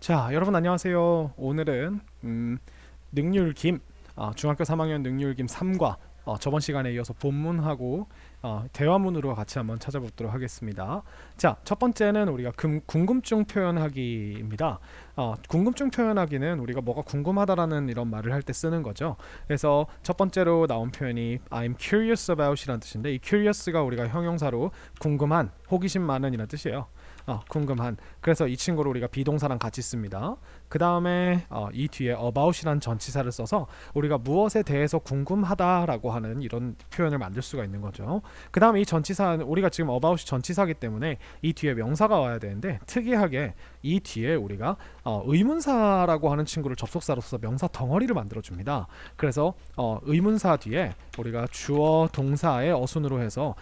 자, 여러분 안녕하세요. 오늘은 능률김 중학교 3학년 능률김 3과 저번 시간에 이어서 본문하고 대화문으로 같이 한번 찾아보도록 하겠습니다. 자, 첫 번째는 우리가 궁금증 표현하기입니다. 궁금증 표현하기는 우리가 뭐가 궁금하다라는 이런 말을 할 때 쓰는 거죠. 그래서 첫 번째로 나온 표현이 I'm curious about이라는 뜻인데, 이 curious가 우리가 형용사로 궁금한, 호기심 많은 이라는 뜻이에요. 궁금한. 그래서 이 친구를 우리가 비동사랑 같이 씁니다. 그 다음에 이 뒤에 about이란 전치사를 써서 우리가 무엇에 대해서 궁금하다라고 하는 이런 표현을 만들 수가 있는 거죠. 그 다음에 이 전치사는 우리가 지금 about이 전치사기 때문에 이 뒤에 명사가 와야 되는데, 특이하게 이 뒤에 우리가 의문사라고 하는 친구를 접속사로 써서 명사 덩어리를 만들어 줍니다. 그래서 의문사 뒤에 우리가 주어 동사의 어순으로 해서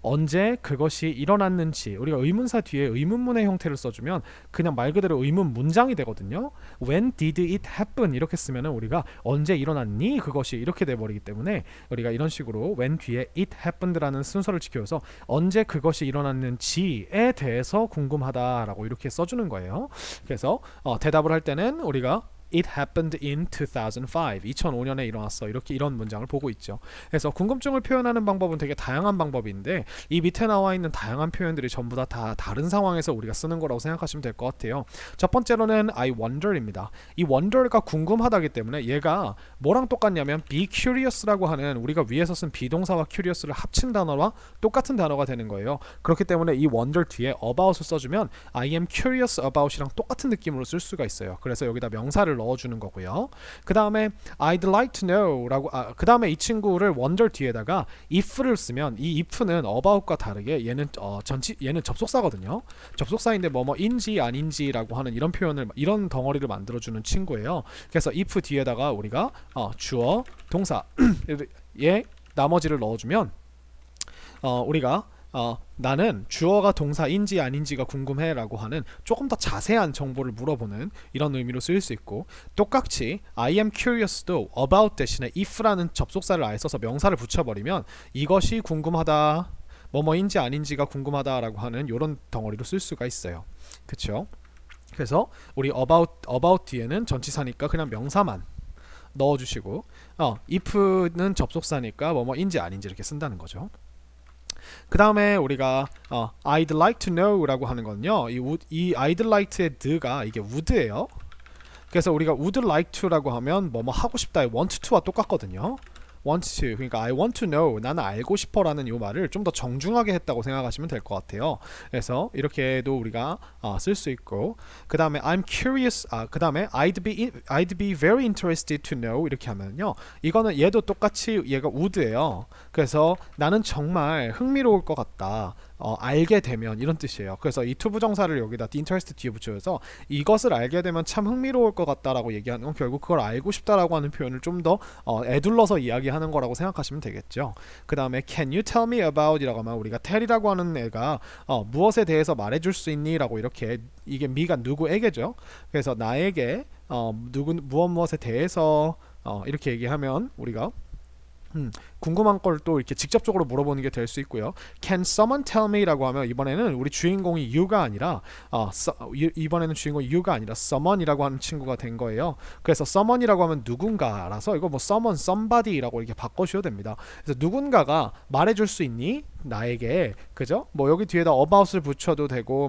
언제 그것이 일어났는지, 우리가 의문사 뒤에 의문문의 형태를 써주면 그냥 말 그대로 의문 문장이 되거든요. When did it happen 이렇게 쓰면은 우리가 언제 일어났니 그것이 이렇게 돼버리기 때문에 우리가 이런 식으로 when 뒤에 it happened라는 순서를 지켜서 언제 그것이 일어났는지에 대해서 궁금하다라고 이렇게 써주는 거예요. 그래서 대답을 할 때는 우리가 It happened in 2005. 2005년에 일어났어. 이렇게 이런 문장을 보고 있죠. 그래서 궁금증을 표현하는 방법은 되게 다양한 방법인데, 이 밑에 나와 있는 다양한 표현들이 전부 다 다른 상황에서 우리가 쓰는 거라고 생각하시면 될 것 같아요. 첫 번째로는 I wonder입니다. 이 wonder가 궁금하다기 때문에 얘가 뭐랑 똑같냐면 be curious라고 하는 우리가 위에서 쓴 비동사와 curious를 합친 단어와 똑같은 단어가 되는 거예요. 그렇기 때문에 이 wonder 뒤에 about을 써주면 I am curious about이랑 똑같은 느낌으로 쓸 수가 있어요. 그래서 여기다 명사를 넣어주는 거고요. 그 다음에 I'd like to know라고 그 다음에 이 친구를 wonder 뒤에다가 if를 쓰면 이 if는 about과 다르게 얘는 얘는 접속사거든요. 접속사인데 뭐뭐인지 아닌지라고 하는 이런 표현을, 이런 덩어리를 만들어주는 친구예요. 그래서 if 뒤에다가 우리가 주어 동사 예 나머지를 넣어주면 우리가 나는 주어가 동사인지 아닌지가 궁금해라고 하는 조금 더 자세한 정보를 물어보는 이런 의미로 쓰일 수 있고, 똑같이 I am curious도 about 대신에 if라는 접속사를 아예 써서 명사를 붙여버리면 이것이 궁금하다, 뭐뭐인지 아닌지가 궁금하다라고 하는 이런 덩어리로 쓸 수가 있어요. 그쵸? 그래서 우리 about 뒤에는 전치사니까 그냥 명사만 넣어주시고, if는 접속사니까 뭐뭐인지 아닌지 이렇게 쓴다는 거죠. 그 다음에 우리가 I'd like to know라고 하는 거는요, 이 I'd like의 the가 이게 would예요. 그래서 우리가 would like to라고 하면 뭐뭐 하고 싶다의 want to와 똑같거든요. want to, 그러니까 I want to know, 나는 알고 싶어라는 이 말을 좀 더 정중하게 했다고 생각하시면 될 것 같아요. 그래서 이렇게도 우리가 쓸 수 있고, 그 다음에 I'm curious, 그 다음에 I'd be very interested to know 이렇게 하면요, 이거는 얘도 똑같이 얘가 would예요. 그래서 나는 정말 흥미로울 것 같다, 알게 되면, 이런 뜻이에요. 그래서 이 투부정사를 여기다 interest 뒤에 붙여서 이것을 알게 되면 참 흥미로울 것 같다라고 얘기하는 건 결국 그걸 알고 싶다라고 하는 표현을 좀 더 애둘러서 이야기하는 거라고 생각하시면 되겠죠. 그 다음에 can you tell me about 이라고 하면 우리가 tell이라고 하는 애가 무엇에 대해서 말해줄 수 있니 라고, 이렇게 이게 me가 누구에게죠. 그래서 나에게 무엇에 대해서 이렇게 얘기하면 우리가 궁금한 걸 또 이렇게 직접적으로 물어보는 게 될 수 있고요. Can someone tell me라고 하면 이번에는 우리 주인공이 you가 아니라 이번에는 주인공이 you가 아니라 someone이라고 하는 친구가 된 거예요. 그래서 someone이라고 하면 누군가라서 이거 뭐 someone, somebody라고 이렇게 바꿔주셔도 됩니다. 그래서 누군가가 말해줄 수 있니? 나에게, 그죠? 뭐 여기 뒤에다 about을 붙여도 되고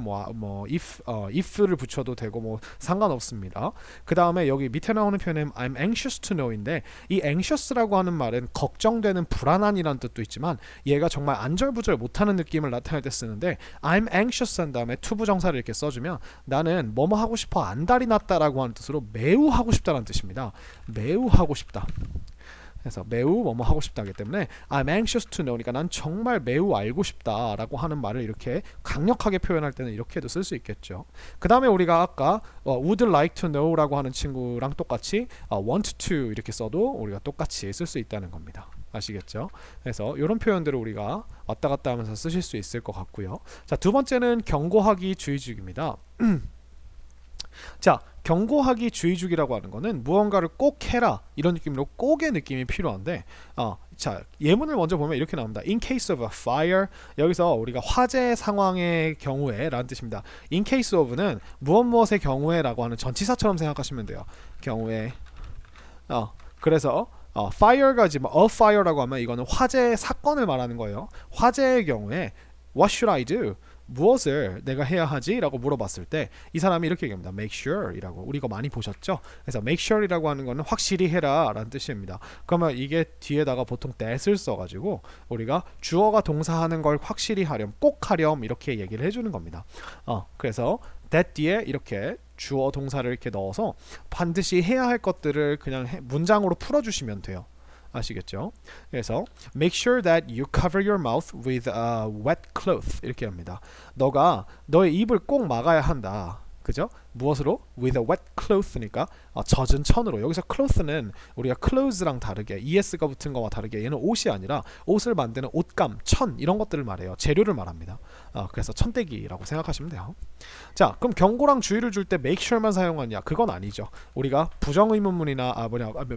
if를 붙여도 되고 뭐 상관없습니다. 그 다음에 여기 밑에 나오는 표현은 I'm anxious to know인데, 이 anxious라고 하는 말은 걱정되는, 불안한이라는 뜻도 있지만 얘가 정말 안절부절 못하는 느낌을 나타낼 때 쓰는데, I'm anxious 한 다음에 투부정사를 이렇게 써주면 나는 뭐뭐 하고 싶어 안달이 났다라고 하는 뜻으로 매우 하고 싶다라는 뜻입니다. 매우 하고 싶다. 그래서 매우 뭐뭐 하고 싶다기 때문에 I'm anxious to know니까 난 정말 매우 알고 싶다라고 하는 말을 이렇게 강력하게 표현할 때는 이렇게도 쓸 수 있겠죠. 그 다음에 우리가 아까 would like to know라고 하는 친구랑 똑같이 want to 이렇게 써도 우리가 똑같이 쓸 수 있다는 겁니다. 아시겠죠? 그래서 이런 표현들을 우리가 왔다 갔다 하면서 쓰실 수 있을 것 같고요. 자, 두 번째는 경고하기 주의주기입니다. 자, 경고하기 주의주기라고 하는 거는 무언가를 꼭 해라 이런 느낌으로 꼭의 느낌이 필요한데 자, 예문을 먼저 보면 이렇게 나옵니다. In case of a fire, 여기서 우리가 화재 상황의 경우에 라는 뜻입니다. In case of는 무엇의 경우에 라고 하는 전치사처럼 생각하시면 돼요. 경우에 그래서 fire가 지금 a fire라고 하면 이거는 화재 사건을 말하는 거예요. 화재의 경우에 what should I do? 무엇을 내가 해야 하지? 라고 물어봤을 때 이 사람이 이렇게 얘기합니다. make sure 이라고. 우리 이거 많이 보셨죠? 그래서 make sure 이라고 하는 거는 확실히 해라 라는 뜻입니다. 그러면 이게 뒤에다가 보통 that을 써가지고 우리가 주어가 동사하는 걸 확실히 하렴, 꼭 하렴 이렇게 얘기를 해주는 겁니다. 그래서 that 뒤에 이렇게 주어 동사를 이렇게 넣어서 반드시 해야 할 것들을 그냥 문장으로 풀어주시면 돼요. 아시겠죠? 그래서 make sure that you cover your mouth with a wet cloth 이렇게 합니다. 너가 너의 입을 꼭 막아야 한다. 그죠? 무엇으로? with a wet cloth니까 젖은 천으로. 여기서 cloth는 우리가 clothes랑 다르게 es가 붙은 거와 다르게 얘는 옷이 아니라 옷을 만드는 옷감, 천 이런 것들을 말해요. 재료를 말합니다. 그래서 천대기라고 생각하시면 돼요. 자, 그럼 경고랑 주의를 줄 때 make sure만 사용하냐? 그건 아니죠. 우리가 부정의문문이나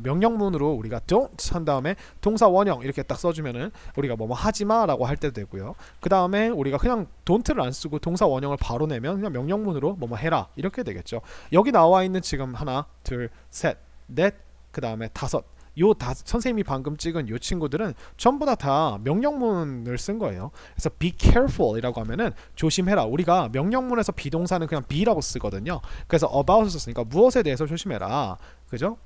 명령문으로 우리가 don't 한 다음에 동사 원형 이렇게 딱 써주면은 우리가 뭐뭐 하지마라고 할 때도 되고요. 그 다음에 우리가 그냥 don't를 안 쓰고 동사 원형을 바로 내면 그냥 명령문으로 뭐뭐 해라 이렇게 되겠죠. 여기 나와 있는 지금 하나, 둘, 셋, 넷, 그 다음에 다섯. 선생님이 방금 찍은 요 친구들은 전부 다 명령문을 쓴 거예요. 그래서 be careful 이라고 하면은 조심해라. 우리가 명령문에서 비동사는 그냥 be라고 쓰거든요. 그래서 about을 썼으니까 무엇에 대해서 조심해라. 그죠?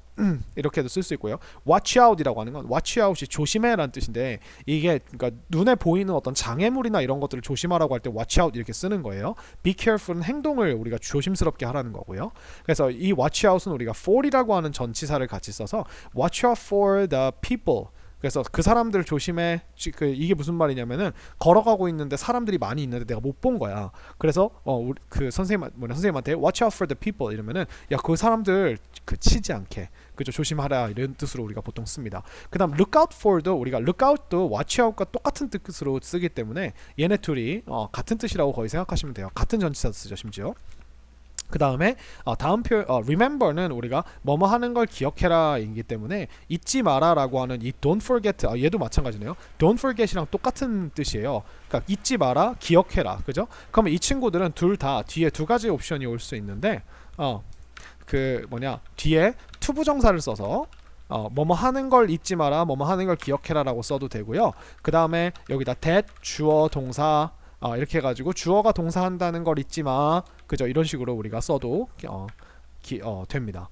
이렇게도 쓸 수 있고요. watch out 이라고 하는 건 watch out이 조심해라는 뜻인데 이게 그러니까 눈에 보이는 어떤 장애물이나 이런 것들을 조심하라고 할 때 watch out 이렇게 쓰는 거예요. be careful은 행동을 우리가 조심스럽게 하라는 거고요. 그래서 이 watch out은 우리가 for이라고 하는 전치사를 같이 써서 watch out for the people. 그래서 그 사람들 조심해. 이게 무슨 말이냐면은 걸어가고 있는데 사람들이 많이 있는데 내가 못 본 거야. 그래서 그 선생님한테 watch out for the people 이러면은 야, 그 사람들 치지 않게 그죠, 조심하라 이런 뜻으로 우리가 보통 씁니다. 그다음 look out for도 우리가 look out도 watch out과 똑같은 뜻으로 쓰기 때문에 얘네 둘이 같은 뜻이라고 거의 생각하시면 돼요. 같은 전치사 쓰죠 심지어. 그 다음에 다음 표현 remember는 우리가 뭐뭐 하는 걸 기억해라 이기 때문에 잊지 마라 라고 하는 이 don't forget 얘도 마찬가지네요. don't forget이랑 똑같은 뜻이에요. 그러니까 잊지 마라, 기억해라. 그죠? 그러면 이 친구들은 둘 다 뒤에 두 가지 옵션이 올 수 있는데 뒤에 투부정사를 써서 뭐뭐 하는 걸 잊지 마라, 뭐뭐 하는 걸 기억해라 라고 써도 되고요. 그 다음에 여기다 that 주어 동사 이렇게 해가지고 주어가 동사한다는 걸 잊지 마. 그죠? 이런 식으로 우리가 써도 됩니다.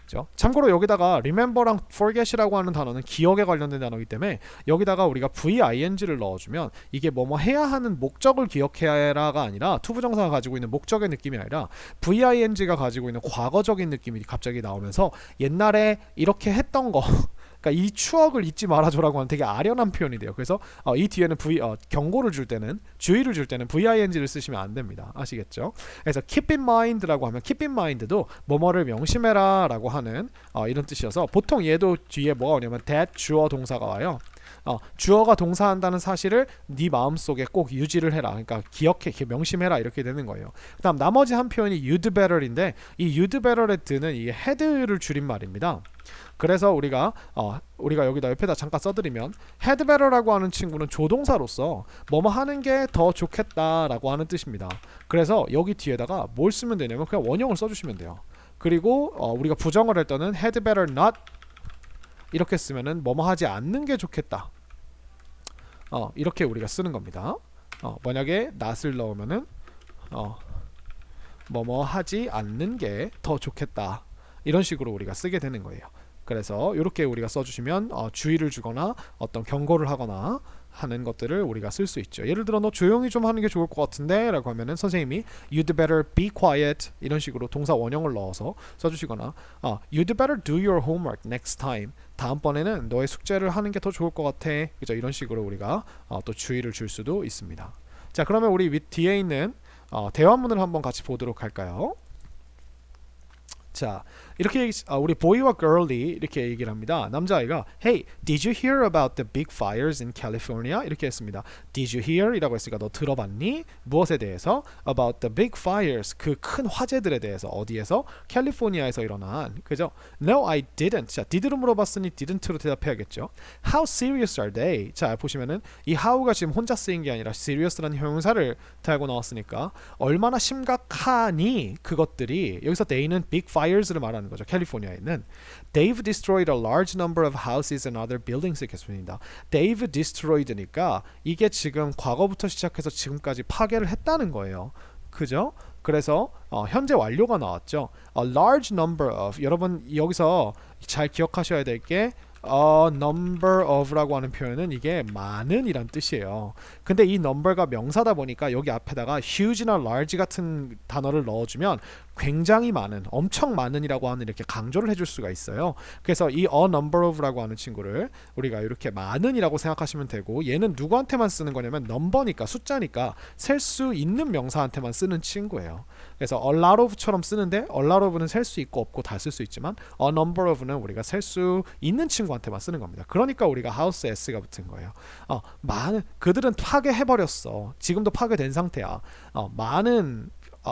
그죠? 참고로 여기다가 remember랑 forget이라고 하는 단어는 기억에 관련된 단어이기 때문에 여기다가 우리가 VING를 넣어주면 이게 뭐뭐 해야 하는 목적을 기억해라가 아니라 투부정사가 가지고 있는 목적의 느낌이 아니라 VING가 가지고 있는 과거적인 느낌이 갑자기 나오면서 옛날에 이렇게 했던 거 그러니까 이 추억을 잊지 말아줘라고 하는 되게 아련한 표현이 돼요. 그래서 이 뒤에는 경고를 줄 때는 주의를 줄 때는 VING를 쓰시면 안 됩니다. 아시겠죠? 그래서 keep in mind라고 하면 keep in mind도 뭐뭐를 명심해라 라고 하는 이런 뜻이어서 보통 얘도 뒤에 뭐가 오냐면 that 주어 동사가 와요. 주어가 동사한다는 사실을 네 마음속에 꼭 유지를 해라. 그러니까 기억해, 명심해라 이렇게 되는 거예요. 그 다음 나머지 한 표현이 you'd better인데 이 you'd better의 드는 이게 had를 줄임말입니다. 그래서 우리가 여기다 옆에다 잠깐 써드리면 had better라고 하는 친구는 조동사로서 뭐뭐 하는 게 더 좋겠다라고 하는 뜻입니다. 그래서 여기 뒤에다가 뭘 쓰면 되냐면 그냥 원형을 써주시면 돼요. 그리고 우리가 부정을 할 때는 had better not 이렇게 쓰면은 뭐뭐 하지 않는 게 좋겠다. 이렇게 우리가 쓰는 겁니다. 만약에 not을 넣으면은 뭐뭐 하지 않는 게 더 좋겠다. 이런 식으로 우리가 쓰게 되는 거예요. 그래서 이렇게 우리가 써주시면 주의를 주거나 어떤 경고를 하거나 하는 것들을 우리가 쓸 수 있죠. 예를 들어 너 조용히 좀 하는 게 좋을 것 같은데 라고 하면은 선생님이 you'd better be quiet 이런 식으로 동사 원형을 넣어서 써주시거나 you'd better do your homework next time 다음번에는 너의 숙제를 하는 게 더 좋을 것 같아. 그죠? 이런 식으로 우리가 또 주의를 줄 수도 있습니다. 자, 그러면 우리 뒤에 있는 대화문을 한번 같이 보도록 할까요? 자, 이렇게 우리 boy와 girl이 이렇게 얘기를 합니다. 남자아이가 Hey, did you hear about the big fires in California? 이렇게 했습니다. Did you hear? 이라고 했으니까 너 들어봤니? 무엇에 대해서? About the big fires, 그 큰 화재들에 대해서. 어디에서? 캘리포니아에서 일어난. 그죠? No, I didn't. 자, did로 물어봤으니 didn't로 대답해야겠죠. How serious are they? 자, 보시면은 이 how가 지금 혼자 쓰인 게 아니라 serious라는 형용사를 달고 나왔으니까 얼마나 심각하니 그것들이. 여기서 they는 big fires를 말하는 거죠. 캘리포니아에 있는 They've destroyed a large number of houses and other buildings 이렇게 씁니다. They've destroyed니까 이게 지금 과거부터 시작해서 지금까지 파괴를 했다는 거예요. 그죠? 그래서 현재 완료가 나왔죠. A large number of, 여러분 여기서 잘 기억하셔야 될 게 a number of라고 하는 표현은 이게 많은 이란 뜻이에요. 근데 이 number가 명사다 보니까 여기 앞에다가 huge나 large 같은 단어를 넣어주면 굉장히 많은, 엄청 많은이라고 하는 이렇게 강조를 해줄 수가 있어요. 그래서 이 a number of라고 하는 친구를 우리가 이렇게 많은이라고 생각하시면 되고, 얘는 누구한테만 쓰는 거냐면 넘버니까, 숫자니까 셀 수 있는 명사한테만 쓰는 친구예요. 그래서 a lot of처럼 쓰는데 a lot of는 셀 수 있고 없고 다 쓸 수 있지만 a number of는 우리가 셀 수 있는 친구한테만 쓰는 겁니다. 그러니까 우리가 house s가 붙은 거예요. 많은, 그들은 파괴해버렸어. 지금도 파괴된 상태야. 많은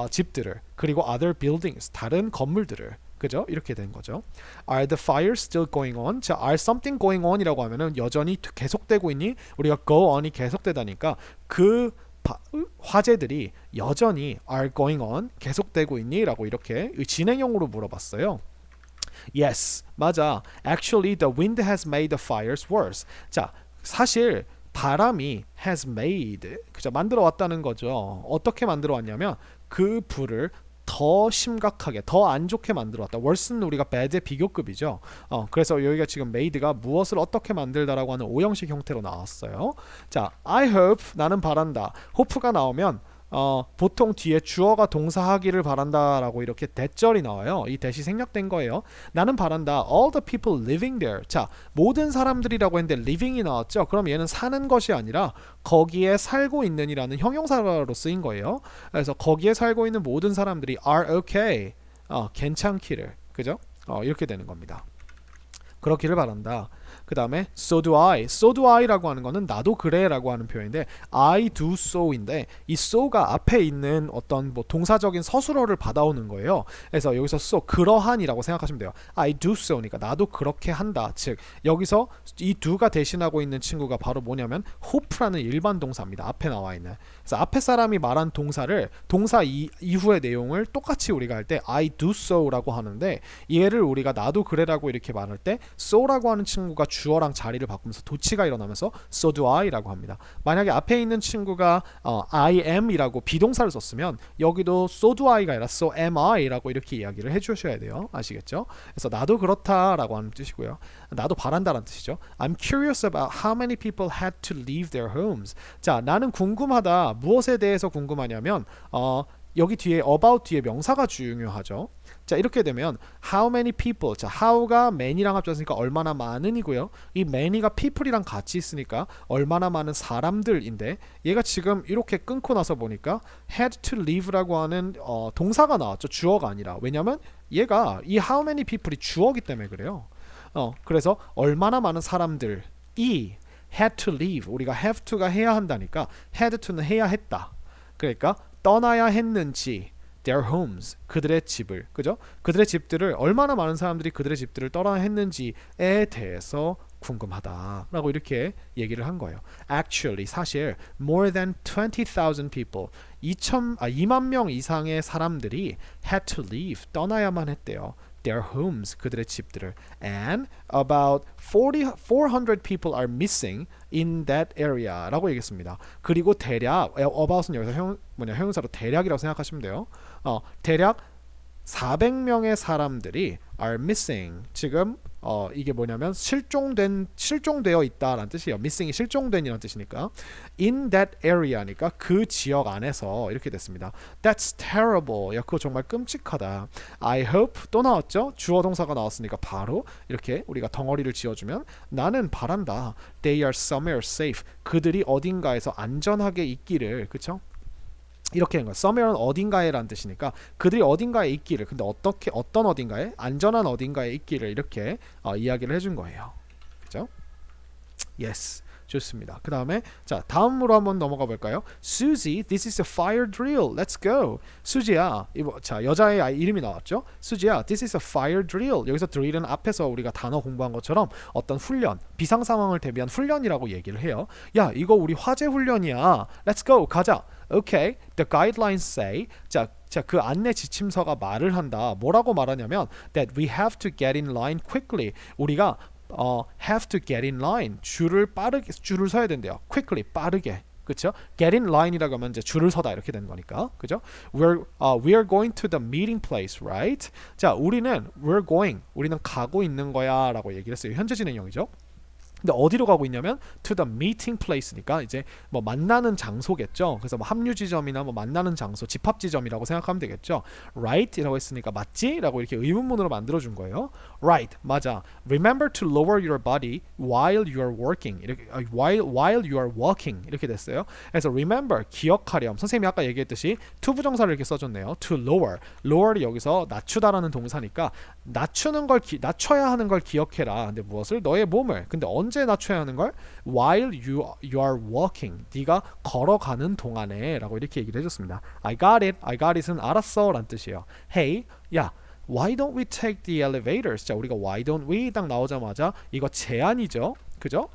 집들을, 그리고 other buildings, 다른 건물들을, 그죠? 이렇게 된 거죠. Are the fires still going on? 자, are something going on이라고 하면은 여전히 계속되고 있니? 우리가 go on이 계속되다니까 그 화재들이 여전히 are going on, 계속되고 있니? 라고 이렇게 진행형으로 물어봤어요. Yes, 맞아. Actually, the wind has made the fires worse. 자, 사실 바람이 has made, 그죠? 만들어 왔다는 거죠. 어떻게 만들어 왔냐면 그 불을 더 심각하게, 더 안 좋게 만들어 왔다. worse는 우리가 bad의 비교급이죠. 그래서 여기가 지금 made가 무엇을 어떻게 만들다라고 하는 오형식 형태로 나왔어요. 자, I hope, 나는 바란다. hope가 나오면 보통 뒤에 주어가 동사하기를 바란다라고 이렇게 대절이 나와요. 이 대시 생략된 거예요. 나는 바란다. All the people living there. 자, 모든 사람들이라고 했는데 living이 나왔죠. 그럼 얘는 사는 것이 아니라 거기에 살고 있는이라는 형용사로 쓰인 거예요. 그래서 거기에 살고 있는 모든 사람들이 are okay. 괜찮기를. 그죠? 이렇게 되는 겁니다. 그렇기를 바란다. 그 다음에 so do I. so do I라고 하는 거는 나도 그래 라고 하는 표현인데 I do so인데 이 so가 앞에 있는 어떤 뭐 동사적인 서술어를 받아오는 거예요. 그래서 여기서 so, 그러한이라고 생각하시면 돼요. I do so니까 나도 그렇게 한다. 즉 여기서 이 do가 대신하고 있는 친구가 바로 뭐냐면 hope라는 일반 동사입니다. 앞에 나와 있는. 그래서 앞에 사람이 말한 동사를, 동사 이후의 내용을 똑같이 우리가 할 때 I do so라고 하는데 얘를 우리가 나도 그래라고 이렇게 말할 때 so라고 하는 친구가 주어랑 자리를 바꾸면서 도치가 일어나면서 so do I라고 합니다. 만약에 앞에 있는 친구가 I am이라고 비동사를 썼으면 여기도 so do I가 아니라 so am I라고 이렇게 이야기를 해주셔야 돼요. 아시겠죠? 그래서 나도 그렇다라고 하는 뜻이고요. 나도 바란다라는 뜻이죠. I'm curious about how many people had to leave their homes. 자, 나는 궁금하다. 무엇에 대해서 궁금하냐면 여기 뒤에 about 뒤에 명사가 중요하죠. 자, 이렇게 되면 how many people, 자, how가 many랑 합쳤으니까 얼마나 많은이고요. 이 many가 people이랑 같이 있으니까 얼마나 많은 사람들인데 얘가 지금 이렇게 끊고 나서 보니까 had to leave라고 하는 동사가 나왔죠. 주어가 아니라. 왜냐면 얘가 이 how many people이 주어기 때문에 그래요. 그래서 얼마나 많은 사람들이 had to leave, 우리가 have to가 해야 한다니까 had to는 해야 했다. 그러니까 떠나야 했는지 their homes, 그들의 집을, 그죠? 그들의 집들을, 얼마나 많은 사람들이 그들의 집들을 떠나야 했는지에 대해서 궁금하다라고 이렇게 얘기를 한 거예요. Actually, 사실 more than 20,000 people, 2만 명 이상의 사람들이 had to leave, 떠나야만 했대요. their homes, 그들의 집들을. And about 400 people are missing in that area 라고 얘기했습니다. 그리고 대략, about은 여기서 형용사로 대략이라고 생각하시면 돼요. 대략 400명의 사람들이 are missing. 지금 이게 뭐냐면 실종되어 있다라는 뜻이에요. missing이 실종된이라는 뜻이니까 in that area니까 그 지역 안에서 이렇게 됐습니다. That's terrible. 야, 그거 정말 끔찍하다. I hope 또 나왔죠. 주어 동사가 나왔으니까 바로 이렇게 우리가 덩어리를 지어주면 나는 바란다. They are somewhere safe. 그들이 어딘가에서 안전하게 있기를. 그쵸? 이렇게 된 거예요. somewhere는 어딘가에라는 뜻이니까 그들이 어딘가에 있기를, 근데 어떻게 어떤 어딘가에, 안전한 어딘가에 있기를 이렇게 이야기를 해준 거예요. 그죠? Yes. 좋습니다. 그 다음에 자 다음으로 한번 넘어가 볼까요? Susie, this is a fire drill. Let's go. 수지야, 자 여자의 이름이 나왔죠? 수지야, this is a fire drill. 여기서 drill은 앞에서 우리가 단어 공부한 것처럼 어떤 훈련, 비상 상황을 대비한 훈련이라고 얘기를 해요. 야, 이거 우리 화재 훈련이야. Let's go. 가자. Okay. The guidelines say. 자, 그 안내 지침서가 말을 한다. 뭐라고 말하냐면 that we have to get in line quickly. 우리가 have to get in line. 줄을 서야 된대요. quickly, 빠르게. 그렇죠? get in line이라고 하면 이제 줄을 서다 이렇게 되는 거니까. 그죠? we are going to the meeting place, right? 자, 우리는 가고 있는 거야라고 얘기를 했어요. 현재 진행형이죠. 근데 어디로 가고 있냐면 to the meeting place니까 이제 뭐 만나는 장소겠죠. 그래서 뭐 합류 지점이나 뭐 만나는 장소, 집합 지점이라고 생각하면 되겠죠. Right이라고 했으니까 맞지?라고 이렇게 의문문으로 만들어 준 거예요. Right, 맞아. Remember to lower your body while you are working. 이렇게 while you are walking 이렇게 됐어요. 그래서 remember 기억하렴. 선생님이 아까 얘기했듯이 to 부정사를 이렇게 써줬네요. To lower. lower이 여기서 낮추다라는 동사니까 낮춰야 하는 걸 기억해라. 근데 무엇을? 너의 몸을. 근데 언제 낮춰야 하는 걸? While you are walking. 네가 걸어가는 동안에 라고 이렇게 얘기를 해줬습니다. I got it은 알았어 라는 뜻이에요. Hey, 야, why don't we take the elevators? 자, 우리가 why don't we 딱 나오자마자 이거 제안이죠. 그죠?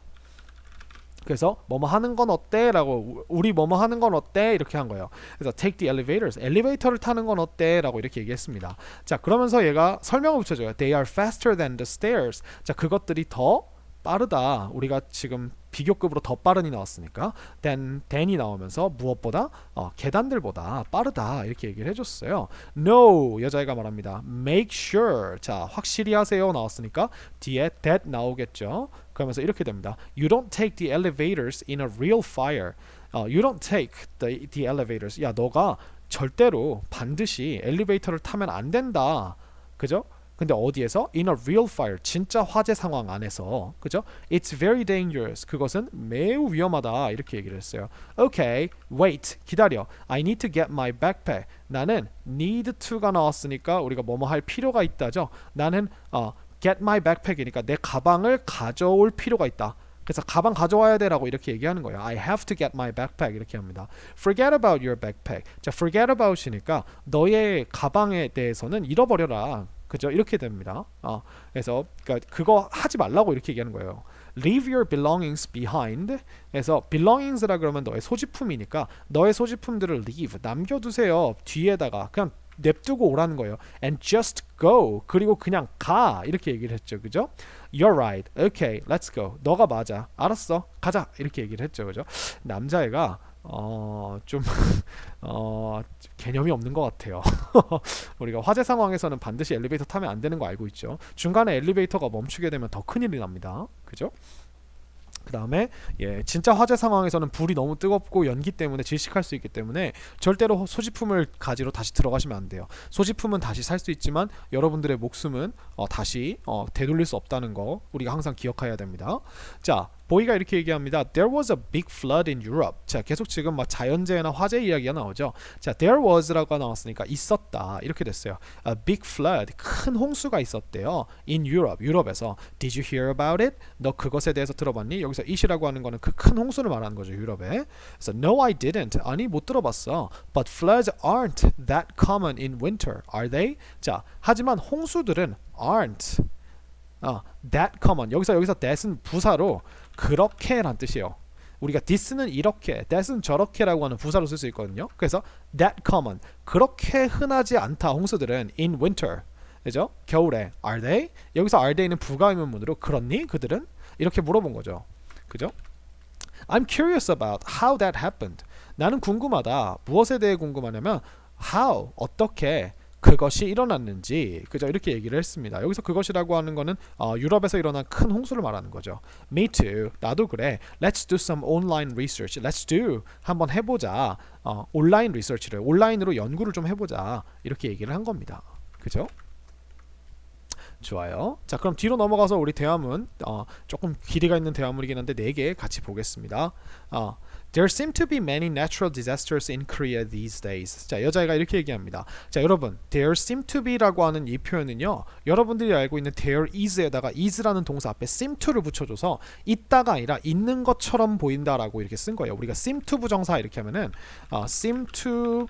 그래서 뭐뭐 하는 건 어때? 라고 우리 뭐뭐 하는 건 어때? 이렇게 한 거예요. 그래서 take the elevators. 엘리베이터를 타는 건 어때? 라고 이렇게 얘기했습니다. 자, 그러면서 얘가 설명을 붙여줘요. They are faster than the stairs. 자, 그것들이 더 빠르다. 우리가 지금 비교급으로 더 빠르니 나왔으니까 than이 나오면서 무엇보다 계단들보다 빠르다 이렇게 얘기를 해줬어요. No, 여자애가 말합니다. Make sure. 자, 확실히 하세요 나왔으니까 뒤에 that 나오겠죠. 그러면서 이렇게 됩니다. You don't take the elevators in a real fire. You don't take the elevators. 야, 너가 절대로 반드시 엘리베이터를 타면 안 된다. 그죠? 근데 어디에서? In a real fire. 진짜 화재 상황 안에서. 그죠? It's very dangerous. 그것은 매우 위험하다. 이렇게 얘기를 했어요. Okay, wait. 기다려. I need to get my backpack. 나는 need to가 나왔으니까 우리가 뭐뭐 할 필요가 있다죠. 나는 get my backpack이니까 내 가방을 가져올 필요가 있다. 그래서 가방 가져와야 돼라고 이렇게 얘기하는 거예요. I have to get my backpack 이렇게 합니다. Forget about your backpack. 자, forget about이니까 너의 가방에 대해서는 잃어버려라. 그죠? 이렇게 됩니다. 그래서 그거 하지 말라고 이렇게 얘기하는 거예요. Leave your belongings behind. 그래서 belongings라 그러면 너의 소지품이니까 너의 소지품들을 leave 남겨두세요. 뒤에다가 그냥 냅두고 오라는 거예요. And just go. 그리고 그냥 가. 이렇게 얘기를 했죠. 그죠? You're right. Okay, let's go. 너가 맞아. 알았어. 가자. 이렇게 얘기를 했죠. 그죠? 남자애가 좀 개념이 없는 것 같아요. 우리가 화재 상황에서는 반드시 엘리베이터 타면 안 되는 거 알고 있죠. 중간에 엘리베이터가 멈추게 되면 더 큰일이 납니다. 그죠? 그 다음에 진짜 화재 상황에서는 불이 너무 뜨겁고 연기 때문에 질식할 수 있기 때문에 절대로 소지품을 가지러 다시 들어가시면 안 돼요. 소지품은 다시 살 수 있지만 여러분들의 목숨은 다시 되돌릴 수 없다는 거 우리가 항상 기억해야 됩니다. 자, 보이가 이렇게 얘기합니다. There was a big flood in Europe. 자, 계속 지금 막 자연재해나 화재 이야기가 나오죠. 자, there was라고 나왔으니까 있었다 이렇게 됐어요. A big flood, 큰 홍수가 있었대요. In Europe, 유럽에서. Did you hear about it? 너 그것에 대해서 들어봤니? 여기서 it이라고 하는 거는 그 큰 홍수를 말하는 거죠, 유럽에. 그래서 No, I didn't. 아니, 못 들어봤어. But floods aren't that common in winter, are they? 자, 하지만 홍수들은 aren't that common. 여기서 that은 부사로 그렇게란 뜻이에요. 우리가 this는 이렇게, that은 저렇게라고 하는 부사로 쓸 수 있거든요. 그래서 that common, 그렇게 흔하지 않다 홍수들은 in winter, 그죠? 겨울에. Are they? 여기서 are they는 부가의문문으로 그렇니? 그들은? 이렇게 물어본 거죠. 그죠? I'm curious about how that happened. 나는 궁금하다. 무엇에 대해 궁금하냐면 how, 어떻게 그것이 일어났는지, 그죠? 이렇게 얘기를 했습니다. 여기서 그것이라고 하는 거는 유럽에서 일어난 큰 홍수를 말하는 거죠. Me too. 나도 그래. Let's do some online research. Let's do. 한번 해보자. 온라인 리서치를, 온라인으로 연구를 좀 해보자. 이렇게 얘기를 한 겁니다. 그죠? 좋아요. 자, 그럼 뒤로 넘어가서 우리 대화문 조금 길이가 있는 대화문이긴 한데 4개 같이 보겠습니다. There seem to be many natural disasters in Korea these days. 자, 여자애가 이렇게 얘기합니다. 자, 여러분, there seem to be라고 하는 이 표현은요, 여러분들이 알고 있는 there is에다가 is라는 동사 앞에 seem to를 붙여줘서 있다가 아니라 있는 것처럼 보인다라고 이렇게 쓴 거예요. 우리가 seem to 부정사 이렇게 하면은 seem to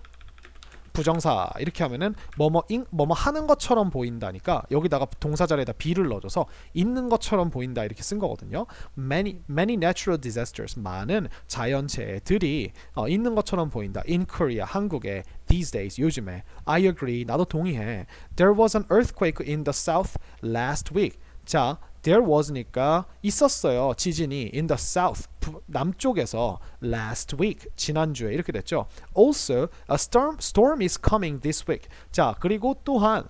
부정사 이렇게 하면은 뭐뭐 하는 것처럼 보인다니까 여기다가 동사 자리에다 be를 넣어줘서 있는 것처럼 보인다 이렇게 쓴 거거든요. Many natural disasters 많은 자연재해들이 있는 것처럼 보인다. In Korea 한국에 these days 요즘에 I agree 나도 동의해. There was an earthquake in the south last week. 자, there was니까 있었어요. 지진이 in the south 남쪽에서 last week 지난주에 이렇게 됐죠. Also, a storm is coming this week. 자, 그리고 또한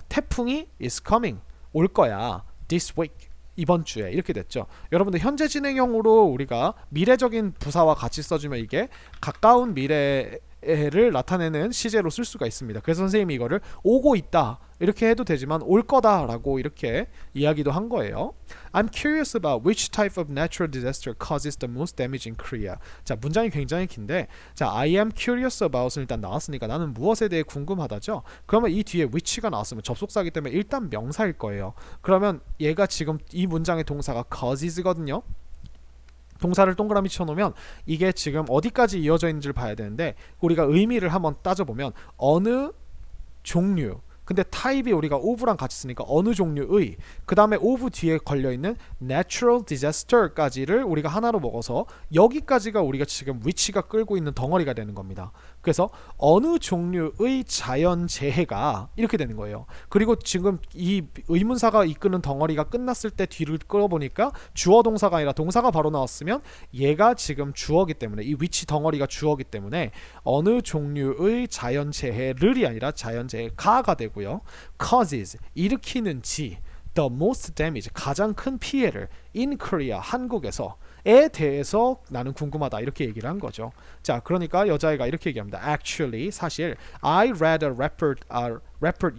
태풍이 is coming 올 거야. this week 이번 주에 이렇게 됐죠. 여러분들 현재 진행형으로 우리가 미래적인 부사와 같이 써주면 이게 가까운 미래를 나타내는 시제로 쓸 수가 있습니다. 그래서 선생님이 이거를 오고 있다 이렇게 해도 되지만 올 거다라고 이렇게 이야기도 한 거예요. I'm curious about which type of natural disaster causes the most damage in Korea. 자, 문장이 굉장히 긴데 자, I am curious about은 일단 나왔으니까 나는 무엇에 대해 궁금하다죠. 그러면 이 뒤에 which가 나왔으면 접속사이기 때문에 일단 명사일 거예요. 그러면 얘가 지금 이 문장의 동사가 causes거든요. 동사를 동그라미 쳐놓으면 이게 지금 어디까지 이어져 있는지를 봐야 되는데 우리가 의미를 한번 따져보면 어느 종류 근데 타입이 우리가 of랑 같이 쓰니까 어느 종류의 그 다음에 of 뒤에 걸려있는 natural disaster까지를 우리가 하나로 먹어서 여기까지가 우리가 지금 which가 끌고 있는 덩어리가 되는 겁니다. 그래서 어느 종류의 자연재해가 이렇게 되는 거예요. 그리고 지금 이 의문사가 이끄는 덩어리가 끝났을 때 뒤를 끌어보니까 주어 동사가 아니라 동사가 바로 나왔으면 얘가 지금 주어기 때문에 이 which 덩어리가 주어기 때문에 어느 종류의 자연재해를이 아니라 자연재해가가 되고 causes 일으키는 지 the most damage 가장 큰 피해를 in Korea 한국에서에 대해서 나는 궁금하다 이렇게 얘기를 한 거죠. 자, 그러니까 여자애가 이렇게 얘기합니다. Actually 사실 I read a report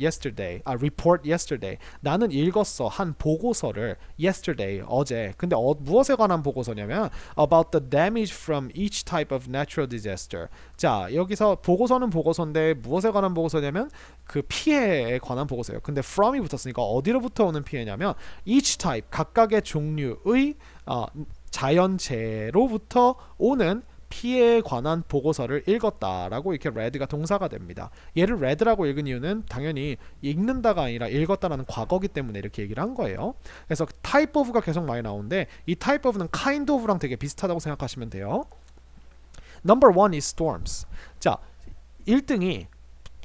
yesterday. 나는 읽었어 한 보고서를 yesterday 어제. 근데 무엇에 관한 보고서냐면 about the damage from each type of natural disaster. 자, 여기서 보고서는 보고서인데 무엇에 관한 보고서냐면 그 피해에 관한 보고서예요. 근데 from이 붙었으니까 어디로부터 오는 피해냐면 each type 각각의 종류의 자연재해로부터 오는 피해에 관한 보고서를 읽었다라고 이렇게 read가 동사가 됩니다. 얘를 read라고 읽은 이유는 당연히 읽는다가 아니라 읽었다라는 과거기 때문에 이렇게 얘기를 한 거예요. 그래서 type of가 계속 많이 나오는데 이 type of는 kind of랑 되게 비슷하다고 생각하시면 돼요. Number one is storms. 자, 1등이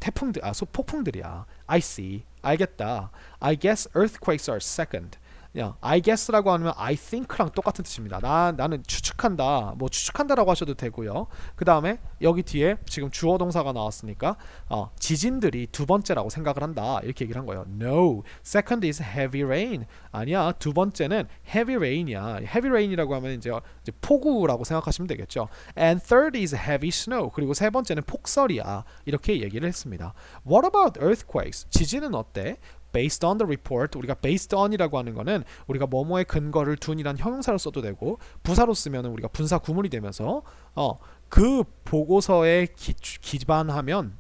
태풍들, 폭풍들이야. I see. 알겠다. I guess earthquakes are second. I guess라고 하면 I think랑 똑같은 뜻입니다. 나는 추측한다. 뭐 추측한다라고 하셔도 되고요. 그 다음에 여기 뒤에 지금 주어 동사가 나왔으니까 지진들이 두 번째라고 생각을 한다. 이렇게 얘기를 한 거예요. No, second is heavy rain. 아니야, 두 번째는 heavy rain이야. heavy rain이라고 하면 이제 폭우라고 생각하시면 되겠죠. And third is heavy snow. 그리고 세 번째는 폭설이야. 이렇게 얘기를 했습니다. What about earthquakes? 지진은 어때? Based on the report, 우리가 based on이라고 하는 거는 우리가 뭐뭐에 근거를 둔이란 형용사로 써도 되고 부사로 쓰면 우리가 분사 구문이 되면서 그 보고서에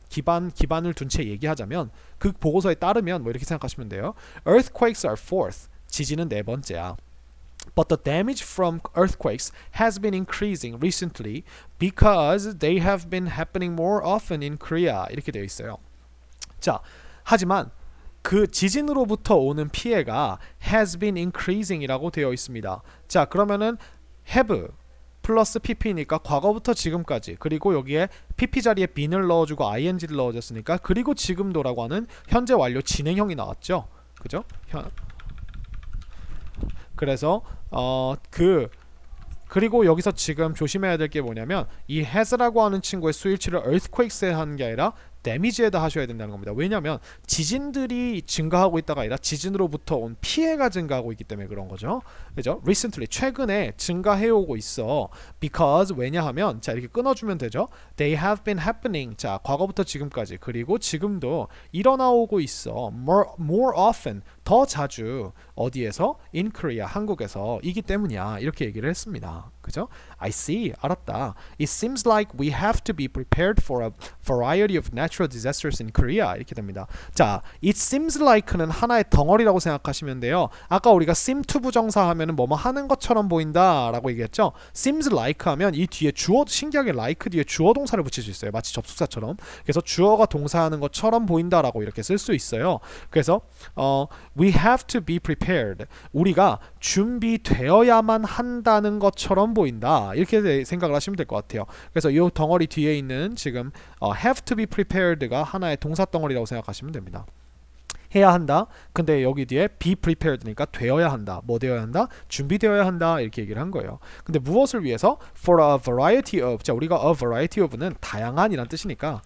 기반을 둔 채 얘기하자면 그 보고서에 따르면 뭐 이렇게 생각하시면 돼요. Earthquakes are fourth. 지진은 네 번째야. But the damage from earthquakes has been increasing recently because they have been happening more often in Korea. 이렇게 되어 있어요. 자, 하지만 그 지진으로부터 오는 피해가 has been increasing이라고 되어 있습니다. 자, 그러면은 have 플러스 pp니까 과거부터 지금까지 그리고 여기에 pp 자리에 bene을 넣어주고 ing를 넣어줬으니까 그리고 지금도라고 하는 현재 완료 진행형이 나왔죠. 그죠? 그래서 그리고 여기서 지금 조심해야 될 게 뭐냐면 이 has라고 하는 친구의 수일치를 earthquakes에 하는 게 아니라 damage에다 하셔야 된다는 겁니다. 왜냐하면 지진들이 증가하고 있다가 아니라 지진으로부터 온 피해가 증가하고 있기 때문에 그런 거죠. 그죠? recently 최근에 증가해오고 있어. because 왜냐하면 자 이렇게 끊어주면 되죠. They have been happening. 자 과거부터 지금까지 그리고 지금도 일어나오고 있어. more often 더 자주 어디에서? in Korea 한국에서 이기 때문이야. 이렇게 얘기를 했습니다. 그죠? I see. 알았다. It seems like we have to be prepared for a variety of natural disasters in Korea. 이렇게 됩니다. 자, it seems like는 하나의 덩어리라고 생각하시면 돼요. 아까 우리가 seem to 부정사 하면은 뭐뭐 하는 것처럼 보인다라고 얘기했죠. seems like 하면 이 뒤에 주어 신기하게 like 뒤에 주어 동사를 붙일 수 있어요. 마치 접속사처럼. 그래서 주어가 동사하는 것처럼 보인다라고 이렇게 쓸 수 있어요. 그래서 we have to be prepared. 우리가 준비되어야만 한다는 것처럼 보인다. 이렇게 생각을 하시면 될 것 같아요. 그래서 이 덩어리 뒤에 있는 지금 have to be prepared가 하나의 동사 덩어리라고 생각하시면 됩니다. 해야 한다. 근데 여기 뒤에 be prepared니까 되어야 한다. 뭐 되어야 한다? 준비되어야 한다. 이렇게 얘기를 한 거예요. 근데 무엇을 위해서? For a variety of. 자, 우리가 a variety of는 다양한이란 뜻이니까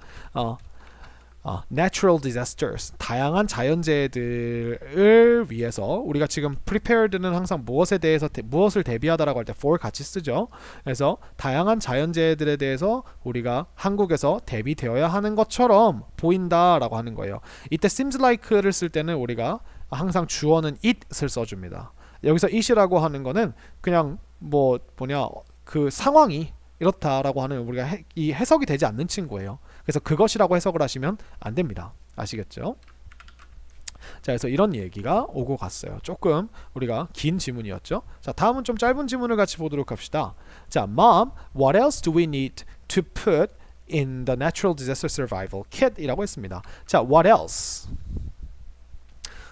natural disasters, 다양한 자연재해들을 위해서 우리가 지금 prepared는 항상 무엇에 대해서 무엇을 대비하다라고 할 때 for 같이 쓰죠. 그래서 다양한 자연재해들에 대해서 우리가 한국에서 대비되어야 하는 것처럼 보인다라고 하는 거예요. 이때 seems like를 쓸 때는 우리가 항상 주어는 it을 써줍니다. 여기서 it이라고 하는 거는 그냥 그 상황이 이렇다라고 하는 우리가 이 해석이 되지 않는 친구예요. 그래서 그것이라고 해석을 하시면 안 됩니다. 아시겠죠? 자, 그래서 이런 얘기가 오고 갔어요. 조금 우리가 긴 지문이었죠. 자, 다음은 좀 짧은 지문을 같이 보도록 합시다. 자, Mom, what else do we need to put in the natural disaster survival kit이라고 했습니다. 자, what else?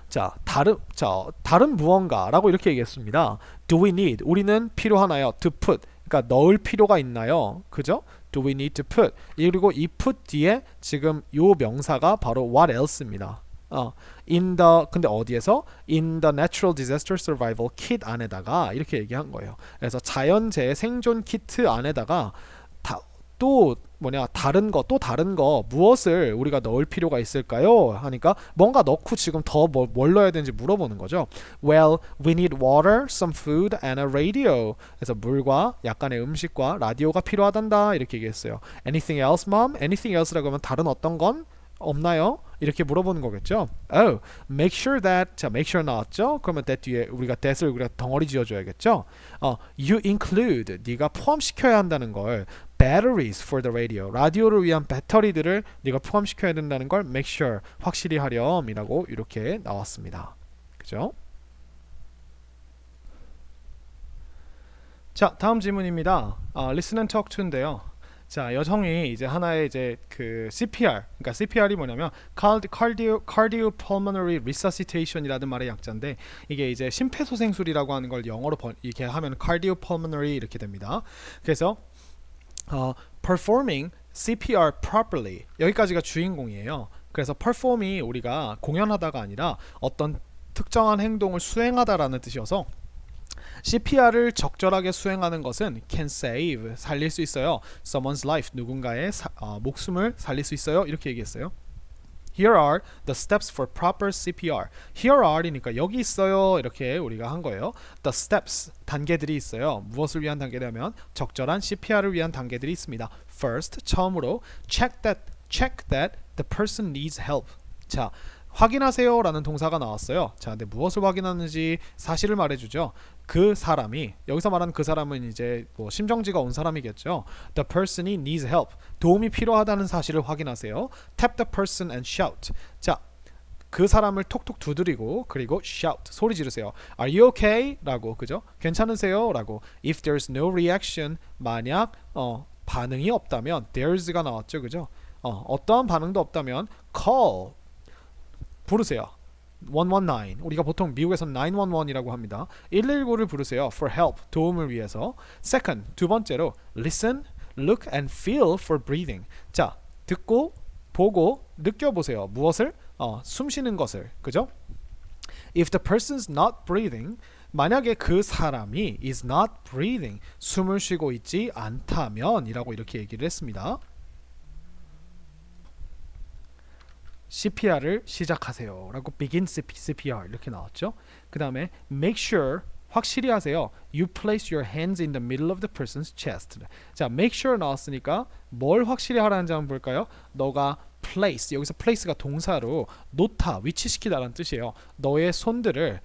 자, 다른 무언가라고 이렇게 얘기했습니다. Do we need? 우리는 필요하나요? To put. 그러니까 넣을 필요가 있나요? 그죠? Do we need to put? 그리고 이 put 뒤에 지금 요 명사가 바로 what else입니다. 근데 어디에서? In the natural disaster survival kit 안에다가 이렇게 얘기한 거예요. 그래서 자연재해 생존 키트 안에다가 다른 거 무엇을 우리가 넣을 필요가 있을까요? 하니까 뭔가 넣고 지금 더 뭘 넣어야 되는지 물어보는 거죠. Well, we need water, some food, and a radio. 그래서 물과 약간의 음식과 라디오가 필요하단다 이렇게 얘기했어요. Anything else, mom? Anything else라고 하면 다른 어떤 건 없나요? 이렇게 물어보는 거겠죠. Oh, make sure that. 자, make sure 나왔죠? 그러면 that 뒤에 우리가 that을 우리가 덩어리 지어줘야겠죠. You include. 네가 포함시켜야 한다는 걸. Batteries for the radio. 라디오를 위한 배터리들을 네가 포함시켜야 된다는 걸 make sure. 확실히 하렴이라고 이렇게 나왔습니다. 그죠? 자, 다음 질문입니다. Listen and talk to인데요. 자, 여성이 이제 하나의 이제 그 CPR, 그러니까 CPR이 뭐냐면 Cardiopulmonary Resuscitation이라는 말의 약자인데 이게 이제 심폐소생술이라고 하는 걸 영어로 이렇게 하면 Cardiopulmonary 이렇게 됩니다. 그래서 performing CPR properly 여기까지가 주인공이에요. 그래서 perform이 우리가 공연하다가 아니라 어떤 특정한 행동을 수행하다라는 뜻이어서 CPR을 적절하게 수행하는 것은 can save 살릴 수 있어요. Someone's life 누군가의 목숨을 살릴 수 있어요. 이렇게 얘기했어요. Here are the steps for proper CPR. Here are이니까 여기 있어요. 이렇게 우리가 한 거예요. The steps 단계들이 있어요. 무엇을 위한 단계냐면 적절한 CPR을 위한 단계들이 있습니다. First 처음으로 check that the person needs help. 자, 확인하세요 라는 동사가 나왔어요. 자, 근데 무엇을 확인하는지 사실을 말해주죠. 그 사람이 여기서 말하는 그 사람은 이제 심정지가 온 사람이겠죠. The person이 needs help. 도움이 필요하다는 사실을 확인하세요. Tap the person and shout. 자, 그 사람을 톡톡 두드리고 그리고 shout 소리 지르세요. Are you okay? 라고 그죠? 괜찮으세요? 라고. If there's no reaction 만약 반응이 없다면 there's가 나왔죠, 그죠? 어떠한 반응도 없다면 call 부르세요. 119 우리가 보통 미국에서는 911이라고 합니다. 119를 부르세요. For help 도움을 위해서. Second 두 번째로 listen, look and feel for breathing. 자, 듣고 보고 느껴보세요. 무엇을? 숨 쉬는 것을. 그죠? If the person's not breathing 만약에 그 사람이 is not breathing 숨을 쉬고 있지 않다면 이라고 이렇게 얘기를 했습니다. CPR을 시작하세요 라고 begin CPR 이렇게 나왔죠. 그 다음에 make sure 확실히 하세요. You place your hands in the middle of the person's chest. 자, make sure 나왔으니까 뭘 확실히 하라는지 한번 볼까요? 너가 place, 여기서 place가 동사로 놓다, 위치시키다라는 뜻이에요. 너의 손들을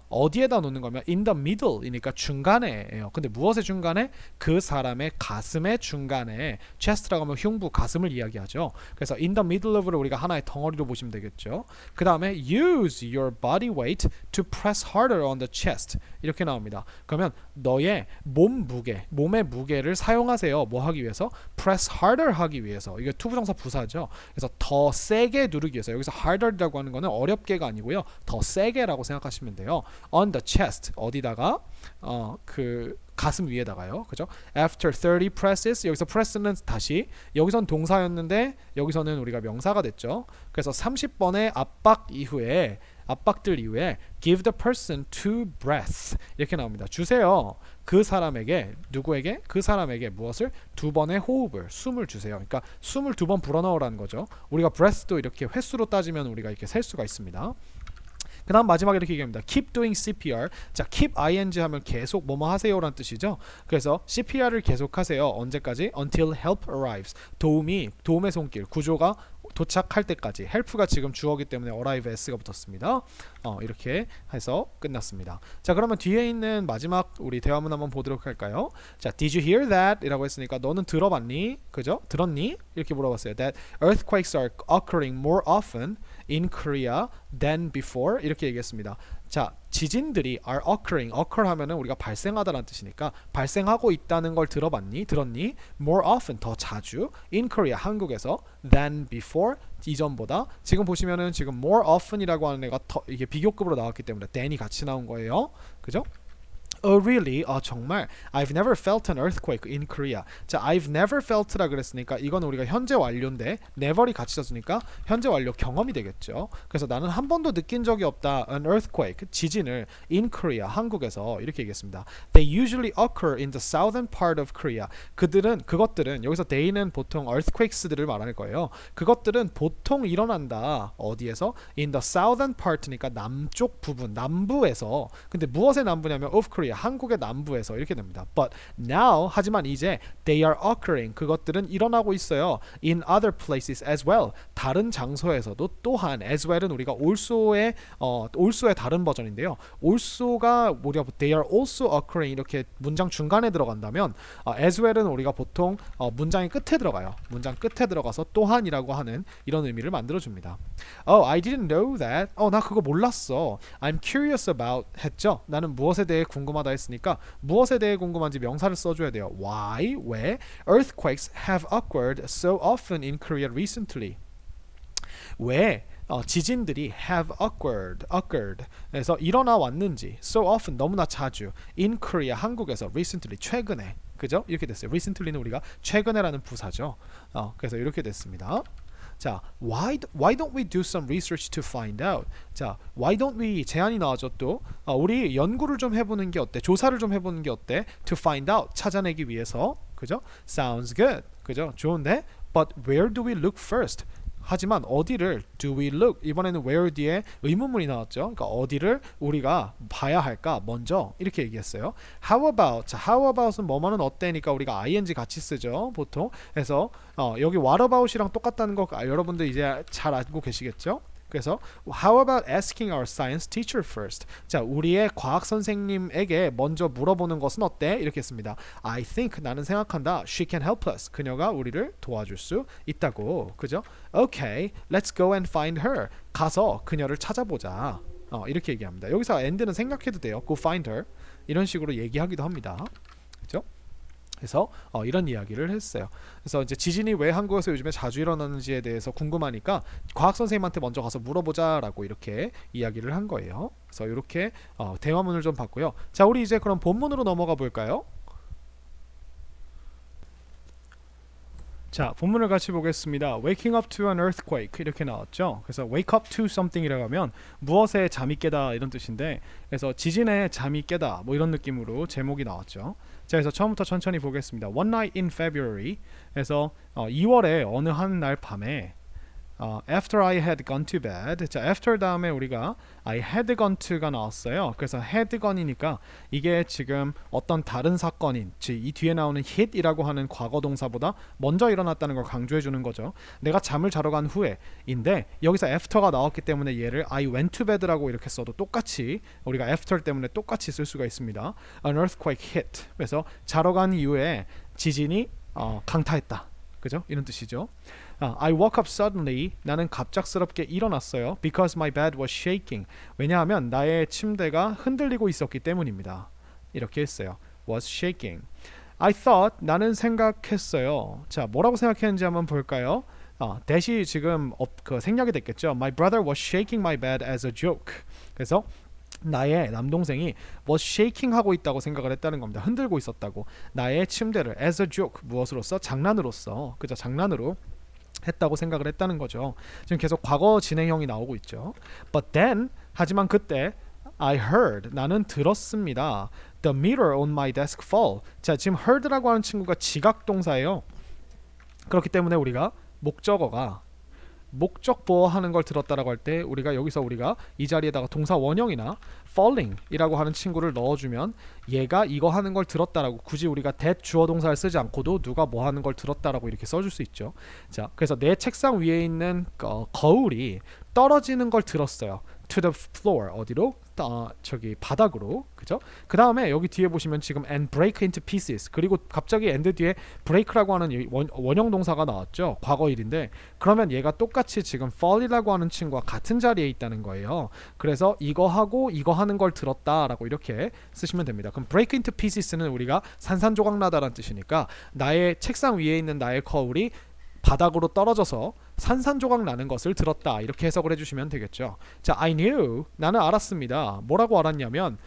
어디에다 놓는 거면 in the middle이니까 중간에예요. 근데 무엇의 중간에? 그 사람의 가슴의 중간에. chest라고 하면 흉부, 가슴을 이야기하죠. 그래서 in the middle of를 우리가 하나의 덩어리로 보시면 되겠죠. 그 다음에 use your body weight to press harder on the chest 이렇게 나옵니다. 그러면 너의 몸의 무게를 사용하세요. 뭐 하기 위해서? press harder 하기 위해서. 이게 투부정사 부사죠. 그래서 더 세게 누르기 위해서. 여기서 harder이라고 하는 거는 어렵게가 아니고요. 더 세게라고 생각하시면 돼요. on the chest 어디다가 그 가슴 위에다가요. 그죠? After 30 presses 여기서 press는 다시 여기선 동사였는데 여기서는 우리가 명사가 됐죠. 그래서 30번의 압박들 이후에 give the person 2 breaths 이렇게 나옵니다. 주세요. 그 사람에게 누구에게? 그 사람에게 무엇을? 2번의 호흡을 숨을 주세요. 그러니까 숨을 2번 불어넣으라는 거죠. 우리가 breath도 이렇게 횟수로 따지면 우리가 이렇게 셀 수가 있습니다. 그 다음 마지막에 이렇게 얘기합니다. Keep doing CPR. 자, keep ing 하면 계속 뭐뭐 하세요라는 뜻이죠. 그래서 CPR을 계속하세요. 언제까지? Until help arrives. 도움의 손길, 구조가 도착할 때까지. help가 지금 주어기 때문에 arrive s가 붙었습니다. 이렇게 해서 끝났습니다. 자, 그러면 뒤에 있는 마지막 우리 대화문 한번 보도록 할까요? 자, Did you hear that? 이라고 했으니까 너는 들어봤니? 그죠? 들었니? 이렇게 물어봤어요. That earthquakes are occurring more often in Korea than before 이렇게 얘기했습니다. 자, 지진들이 are occurring, occur 하면은 우리가 발생하다라는 뜻이니까 발생하고 있다는 걸 들었니? more often, 더 자주 in Korea, 한국에서 than before, 이전보다. 지금 보시면은 지금 more often이라고 하는 애가 더 이게 비교급으로 나왔기 때문에 than이 같이 나온 거예요. 그죠? Oh really? 정말 I've never felt an earthquake in Korea. 자, I've never felt라 그랬으니까 이건 우리가 현재 완료인데 never이 같이 썼으니까 현재 완료 경험이 되겠죠. 그래서 나는 한 번도 느낀 적이 없다. An earthquake, 지진을 in Korea, 한국에서 이렇게 얘기했습니다. They usually occur in the southern part of Korea. 그것들은 여기서 they는 보통 earthquakes들을 말할 거예요. 그것들은 보통 일어난다. 어디에서? In the southern part니까 남쪽 부분, 남부에서. 근데 무엇의 남부냐면 of Korea, 한국의 남부에서 이렇게 됩니다. But now, 하지만 이제 they are occurring, 그것들은 일어나고 있어요. In other places as well, 다른 장소에서도 또한. as well은 우리가 also의 다른 버전인데요. also가 우리가 they are also occurring 이렇게 문장 중간에 들어간다면 as well은 우리가 보통 문장의 끝에 들어가요. 문장 끝에 들어가서 또한이라고 하는 이런 의미를 만들어줍니다. Oh, I didn't know that. 나 그거 몰랐어. I'm curious about 했죠. 나는 무엇에 대해 궁금하다 했으니까 무엇에 대해 궁금한지 명사를 써줘야 돼요. Why? 왜? Earthquakes have occurred so often in Korea recently. 왜 지진들이 have occurred 그래서 일어나 왔는지 so often 너무나 자주 in Korea 한국에서 recently 최근에. 그죠? 이렇게 됐어요. recently는 우리가 최근에라는 부사죠. 그래서 이렇게 됐습니다. 자, why don't we do some research to find out? 자, why don't we 제안이 나와죠. 또 우리 연구를 좀 해보는 게 어때? 조사를 좀 해보는 게 어때? To find out, 찾아내기 위해서. 그죠? Sounds good. 그죠? 좋은데? But where do we look first? 하지만 어디를 do we look? 이번에는 where 뒤에 의문문이 나왔죠. 그러니까 어디를 우리가 봐야 할까? 먼저 이렇게 얘기했어요. How about? 자, how about은 뭐뭐는 어때니까 우리가 ing 같이 쓰죠. 보통. 그래서 여기 what about이랑 똑같다는 거 여러분들 이제 잘 알고 계시겠죠? 그래서 how about asking our science teacher first? 자, 우리의 과학 선생님에게 먼저 물어보는 것은 어때? 이렇게 했습니다. I think, 나는 생각한다. She can help us. 그녀가 우리를 도와줄 수 있다고. 그죠? Okay, let's go and find her. 가서 그녀를 찾아보자. 이렇게 얘기합니다. 여기서 and는 생각해도 돼요. Go find her. 이런 식으로 얘기하기도 합니다. 그죠? 그래서 이런 이야기를 했어요. 그래서 이제 지진이 왜 한국에서 요즘에 자주 일어나는지에 대해서 궁금하니까 과학 선생님한테 먼저 가서 물어보자라고 이렇게 이야기를 한 거예요. 그래서 이렇게 대화문을 좀 봤고요. 자, 우리 이제 그럼 본문으로 넘어가 볼까요? 자, 본문을 같이 보겠습니다. Waking up to an earthquake 이렇게 나왔죠. 그래서 wake up to something이라고 하면 무엇에 잠이 깨다 이런 뜻인데, 그래서 지진에 잠이 깨다 뭐 이런 느낌으로 제목이 나왔죠. 자, 그래서 처음부터 천천히 보겠습니다. One night in February. 그래서 2월에 어느 한 날 밤에 after I had gone to bed. 자, after 다음에 우리가 I had gone to가 나왔어요. 그래서 had gone이니까 이게 지금 어떤 다른 사건인, 즉 이 뒤에 나오는 hit이라고 하는 과거 동사보다 먼저 일어났다는 걸 강조해 주는 거죠. 내가 잠을 자러 간 후에인데 여기서 after가 나왔기 때문에 얘를 I went to bed라고 이렇게 써도 똑같이 우리가 after 때문에 똑같이 쓸 수가 있습니다. An earthquake hit. 그래서 자러 간 이후에 지진이 강타했다. 그죠? 이런 뜻이죠. I woke up suddenly. 나는 갑작스럽게 일어났어요. Because my bed was shaking. 왜냐하면 나의 침대가 흔들리고 있었기 때문입니다. 이렇게 했어요. Was shaking. I thought. 나는 생각했어요. 자, 뭐라고 생각했는지 한번 볼까요? 대시 지금 생략이 됐겠죠. My brother was shaking my bed as a joke. 그래서 나의 남동생이 was shaking 하고 있다고 생각을 했다는 겁니다. 흔들고 있었다고. 나의 침대를 as a joke 무엇으로써? 장난으로써. 그죠? 장난으로 했다고 생각을 했다는 거죠. 지금 계속 과거 진행형이 나오고 있죠. But then 하지만 그때 I heard 나는 들었습니다. The mirror on my desk fall. 자, 지금 heard라고 하는 친구가 지각 동사예요. 그렇기 때문에 우리가 목적어가 목적 보어하는 걸 들었다라고 할 때 우리가 이 자리에다가 동사 원형이나 falling이라고 하는 친구를 넣어주면 얘가 이거 하는 걸 들었다라고 굳이 우리가 that 주어 동사를 쓰지 않고도 누가 뭐 하는 걸 들었다라고 이렇게 써줄 수 있죠. 자, 그래서 내 책상 위에 있는 거울이 떨어지는 걸 들었어요. To the floor. 어디로? 저기 바닥으로. 그죠? 그 다음에 여기 뒤에 보시면 지금 and break into pieces. 그리고 갑자기 and 뒤에 break라고 하는 원형 동사가 나왔죠. 과거일인데 그러면 얘가 똑같이 지금 fall이라고 하는 친구와 같은 자리에 있다는 거예요. 그래서 이거 하고 이거 하는 걸 들었다라고 이렇게 쓰시면 됩니다. 그럼 break into pieces는 우리가 산산조각 나다라는 뜻이니까 나의 책상 위에 있는 나의 거울이 바닥으로 떨어져서 산산조각 나는 것을 들었다. 이렇게 해석을 해주시면 되겠죠. 자, I knew. 나는 알았습니다. 뭐라고 알았냐면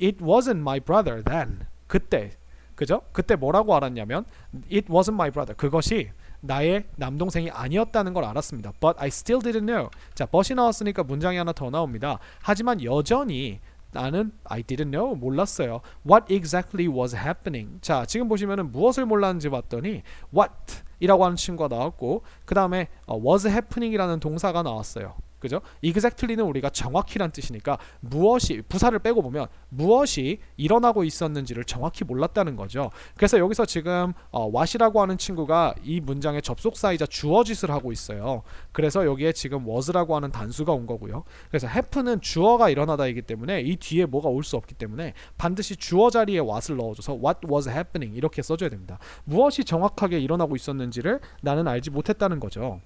it wasn't my brother then. 그때. 그죠? 그때 뭐라고 알았냐면 it wasn't my brother. 그것이 나의 남동생이 아니었다는 걸 알았습니다. But I still didn't know. 자, but이 나왔으니까 문장이 하나 더 나옵니다. 하지만 여전히 나는 I didn't know. 몰랐어요. What exactly was happening. 자, 지금 보시면은 무엇을 몰랐는지 봤더니 what 이라고 하는 친구가 나왔고 그 다음에 was happening 이라는 동사가 나왔어요. 그죠? exactly는 우리가 정확히란 뜻이니까 무엇이 부사를 빼고 보면 무엇이 일어나고 있었는지를 정확히 몰랐다는 거죠. 그래서 여기서 지금 what이라고 하는 친구가 이 문장의 접속사이자 주어짓을 하고 있어요. 그래서 여기에 지금 was라고 하는 단수가 온 거고요. 그래서 happen은 주어가 일어나다이기 때문에 이 뒤에 뭐가 올 수 없기 때문에 반드시 주어 자리에 what을 넣어줘서 what was happening 이렇게 써줘야 됩니다. 무엇이 정확하게 일어나고 있었는지를 나는 알지 못했다는 거죠.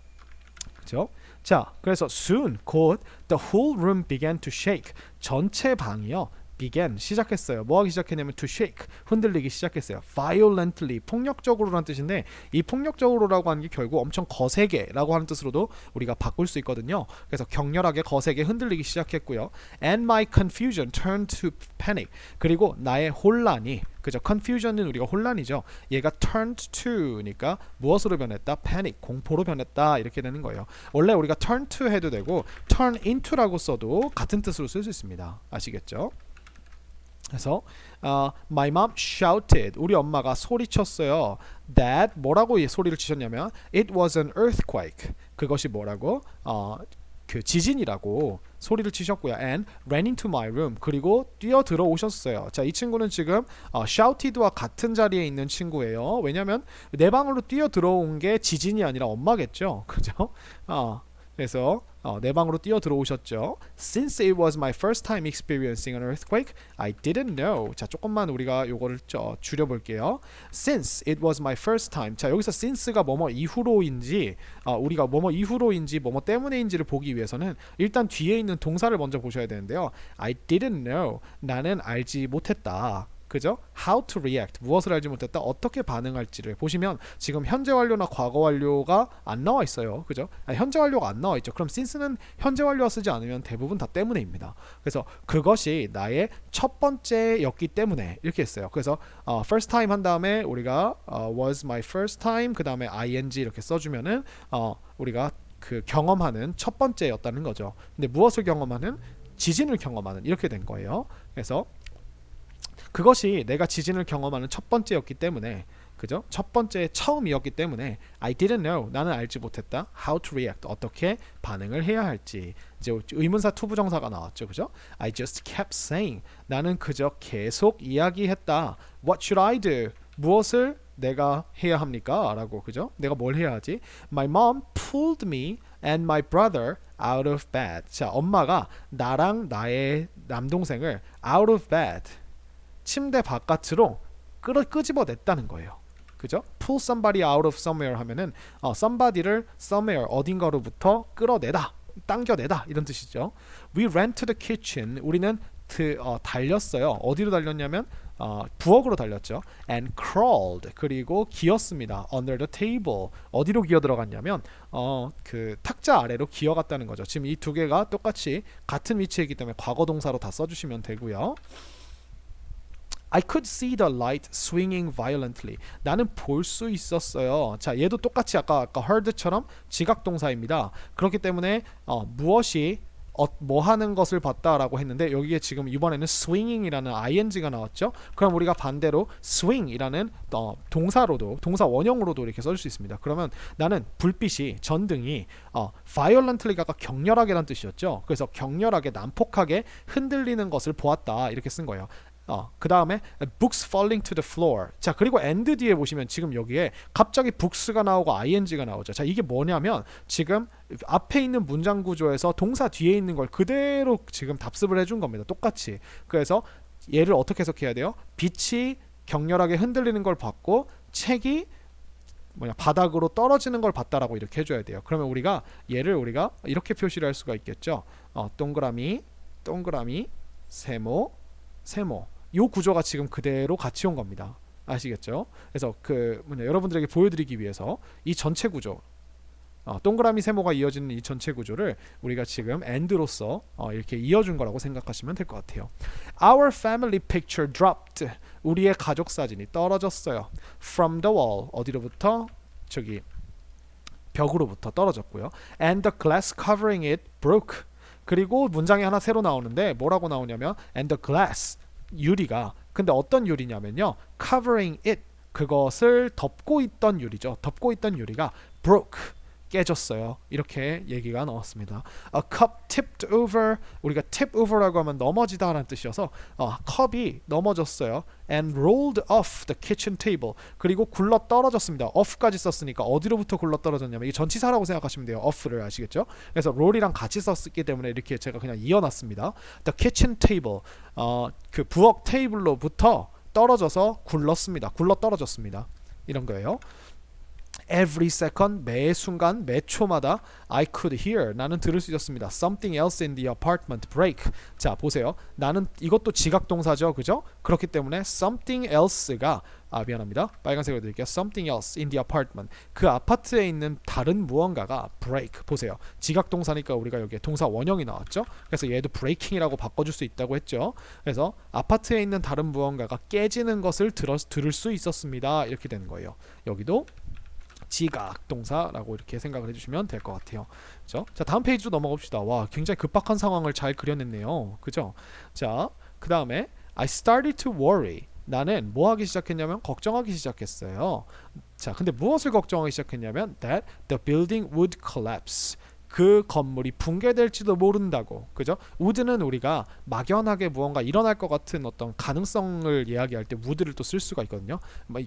그렇죠? 자, 그래서 soon, 곧 the whole room began to shake. 전체 방이요. began, 시작했어요. 뭐하기 시작했냐면 to shake, 흔들리기 시작했어요. violently, 폭력적으로라는 뜻인데 이 폭력적으로라고 하는 게 결국 엄청 거세게라고 하는 뜻으로도 우리가 바꿀 수 있거든요. 그래서 격렬하게 거세게 흔들리기 시작했고요. and my confusion turned to panic. 그리고 나의 혼란이, 그죠? confusion은 우리가 혼란이죠. 얘가 turned to니까 무엇으로 변했다? panic, 공포로 변했다. 이렇게 되는 거예요. 원래 우리가 turn to 해도 되고 turn into라고 써도 같은 뜻으로 쓸 수 있습니다. 아시겠죠? 그래서 my mom shouted. 우리 엄마가 소리쳤어요. that 뭐라고 이 소리를 치셨냐면 it was an earthquake. 그것이 뭐라고? 그 지진이라고 소리를 치셨고요. and ran into my room. 그리고 뛰어 들어오셨어요. 자, 이 친구는 지금 shouted와 같은 자리에 있는 친구예요. 왜냐면 내 방으로 뛰어 들어온 게 지진이 아니라 엄마겠죠. 그죠? 그래서 내 방으로 뛰어 들어오셨죠. Since it was my first time experiencing an earthquake, I didn't know. 자, 조금만 우리가 요거를 줄여볼게요. Since it was my first time. 자, 여기서 since가 뭐뭐 이후로인지 우리가 뭐뭐 이후로인지 뭐뭐 때문에인지를 보기 위해서는 일단 뒤에 있는 동사를 먼저 보셔야 되는데요. I didn't know. 나는 알지 못했다. 그죠? How to react. 무엇을 알지 못했다. 어떻게 반응할지를 보시면 지금 현재 완료나 과거 완료가 안 나와 있어요. 그죠? 현재 완료가 안 나와 있죠. 그럼 since는 현재 완료와 쓰지 않으면 대부분 다 때문에입니다. 그래서 그것이 나의 첫 번째였기 때문에 이렇게 했어요. 그래서 first time 한 다음에 우리가 was my first time 그 다음에 ing 이렇게 써주면은 우리가 그 경험하는 첫 번째였다는 거죠. 근데 무엇을 경험하는? 지진을 경험하는 이렇게 된 거예요. 그래서 그것이 내가 지진을 경험하는 첫 번째였기 때문에 그죠? 첫 번째 처음이었기 때문에 I didn't know 나는 알지 못했다 how to react 어떻게 반응을 해야 할지 이제 의문사 투부정사가 나왔죠, 그죠? I just kept saying 나는 그저 계속 이야기했다. What should I do? 무엇을 내가 해야 합니까? 라고 그죠? 내가 뭘 해야 하지? My mom pulled me and my brother out of bed. 자, 엄마가 나랑 나의 남동생을 out of bed 침대 바깥으로 끄집어냈다는 거예요. 그죠? pull somebody out of somewhere 하면은 somebody를 somewhere 어딘가로부터 끌어내다, 당겨내다 이런 뜻이죠. We ran to the kitchen. 우리는 달렸어요. 어디로 달렸냐면 부엌으로 달렸죠. And crawled. 그리고 기었습니다. Under the table. 어디로 기어 들어갔냐면 그 탁자 아래로 기어갔다는 거죠. 지금 이 두 개가 똑같이 같은 위치에 있기 때문에 과거 동사로 다 써주시면 되고요. I could see the light swinging violently. 나는 볼 수 있었어요. 자, 얘도 똑같이 아까 heard처럼 지각동사입니다. 그렇기 때문에 무엇이 뭐 하는 것을 봤다라고 했는데 여기에 지금 이번에는 swinging이라는 ing가 나왔죠. 그럼 우리가 반대로 swing이라는 동사로도 동사 원형으로도 이렇게 써줄 수 있습니다. 그러면 나는 불빛이 전등이 violently가 아까 격렬하게란 뜻이었죠. 그래서 격렬하게 난폭하게 흔들리는 것을 보았다 이렇게 쓴 거예요. 그 다음에 books falling to the floor. 자, 그리고 and 뒤에 보시면 지금 여기에 갑자기 books가 나오고 ing가 나오죠. 자, 이게 뭐냐면 지금 앞에 있는 문장 구조에서 동사 뒤에 있는 걸 그대로 지금 답습을 해준 겁니다. 똑같이. 그래서 얘를 어떻게 해석해야 돼요? 빛이 격렬하게 흔들리는 걸 봤고 책이 바닥으로 떨어지는 걸 봤다라고 이렇게 해줘야 돼요. 그러면 우리가 얘를 우리가 이렇게 표시를 할 수가 있겠죠. 동그라미 세모 요 구조가 지금 그대로 같이 온 겁니다. 아시겠죠? 그래서 여러분들에게 보여드리기 위해서 이 전체 구조 동그라미 세모가 이어지는 이 전체 구조를 우리가 지금 and로서 이렇게 이어준 거라고 생각하시면 될 것 같아요. Our family picture dropped. 우리의 가족 사진이 떨어졌어요. From the wall. 어디로부터? 저기 벽으로부터 떨어졌고요. And the glass covering it broke. 그리고 문장이 하나 새로 나오는데 뭐라고 나오냐면 and the glass 유리가 근데 어떤 유리냐면요 covering it 그것을 덮고 있던 유리죠. 덮고 있던 유리가 broke 깨졌어요. 이렇게 얘기가 나왔습니다. A cup tipped over. 우리가 tip over라고 하면 넘어지다 라는 뜻이어서 컵이 넘어졌어요. And rolled off the kitchen table. 그리고 굴러 떨어졌습니다. off까지 썼으니까 어디로부터 굴러 떨어졌냐면 이게 전치사라고 생각하시면 돼요. off를 아시겠죠? 그래서 roll이랑 같이 썼기 때문에 이렇게 제가 그냥 이어놨습니다. The kitchen table. 그 부엌 테이블로부터 떨어져서 굴렀습니다. 굴러 떨어졌습니다. 이런 거예요. Every second, 매 순간, 매 초마다 I could hear, 나는 들을 수 있었습니다. Something else in the apartment break. 자, 보세요. 나는 이것도 지각동사죠, 그죠? 그렇기 때문에 something else가 미안합니다. 빨간색으로 드릴게요. Something else in the apartment. 그 아파트에 있는 다른 무언가가 break. 보세요. 지각동사니까 우리가 여기에 동사 원형이 나왔죠. 그래서 얘도 breaking이라고 바꿔줄 수 있다고 했죠. 그래서 아파트에 있는 다른 무언가가 깨지는 것을 들을 수 있었습니다. 이렇게 되는 거예요. 여기도 지각동사라고 이렇게 생각을 해주시면 될 것 같아요. 그죠? 자, 다음 페이지로 넘어갑시다. 와, 굉장히 급박한 상황을 잘 그려냈네요. 그죠? 자, 그 다음에 I started to worry. 나는 뭐 하기 시작했냐면 걱정하기 시작했어요. 자, 근데 무엇을 걱정하기 시작했냐면 that the building would collapse. 그 건물이 붕괴될지도 모른다고. 그죠? would는 우리가 막연하게 무언가 일어날 것 같은 어떤 가능성을 이야기할 때 would를 또 쓸 수가 있거든요.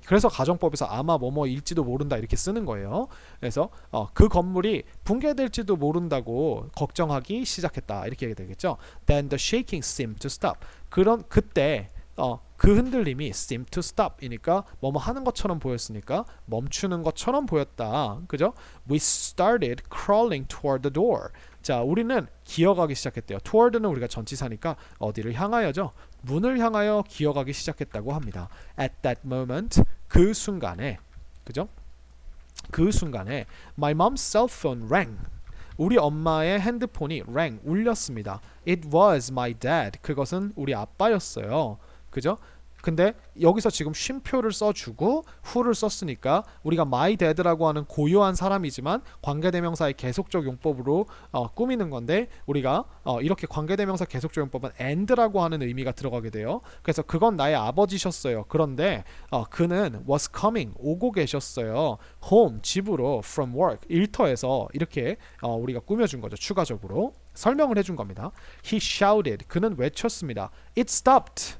그래서 가정법에서 아마 뭐뭐일지도 모른다 이렇게 쓰는 거예요. 그래서 그 건물이 붕괴될지도 모른다고 걱정하기 시작했다 이렇게 얘기 되겠죠. Then the shaking seemed to stop. 그때 그 흔들림이 seemed to stop 이니까 뭐뭐 하는 것처럼 보였으니까 멈추는 것처럼 보였다. 그죠? We started crawling toward the door. 자, 우리는 기어가기 시작했대요. toward는 우리가 전치사니까 어디를 향하여죠? 문을 향하여 기어가기 시작했다고 합니다. At that moment, 그 순간에, 그죠? 그 순간에 my mom's cell phone rang. 우리 엄마의 핸드폰이 rang, 울렸습니다. It was my dad. 그것은 우리 아빠였어요. 그죠? 근데 여기서 지금 쉼표를 써주고 who를 썼으니까 우리가 my dad라고 하는 고유한 사람이지만 관계대명사의 계속적 용법으로 꾸미는 건데 우리가 이렇게 관계대명사 계속적 용법은 and라고 하는 의미가 들어가게 돼요. 그래서 그건 나의 아버지셨어요. 그런데 그는 was coming 오고 계셨어요. home 집으로 from work 일터에서 이렇게 우리가 꾸며준 거죠. 추가적으로 설명을 해준 겁니다. He shouted 그는 외쳤습니다. It stopped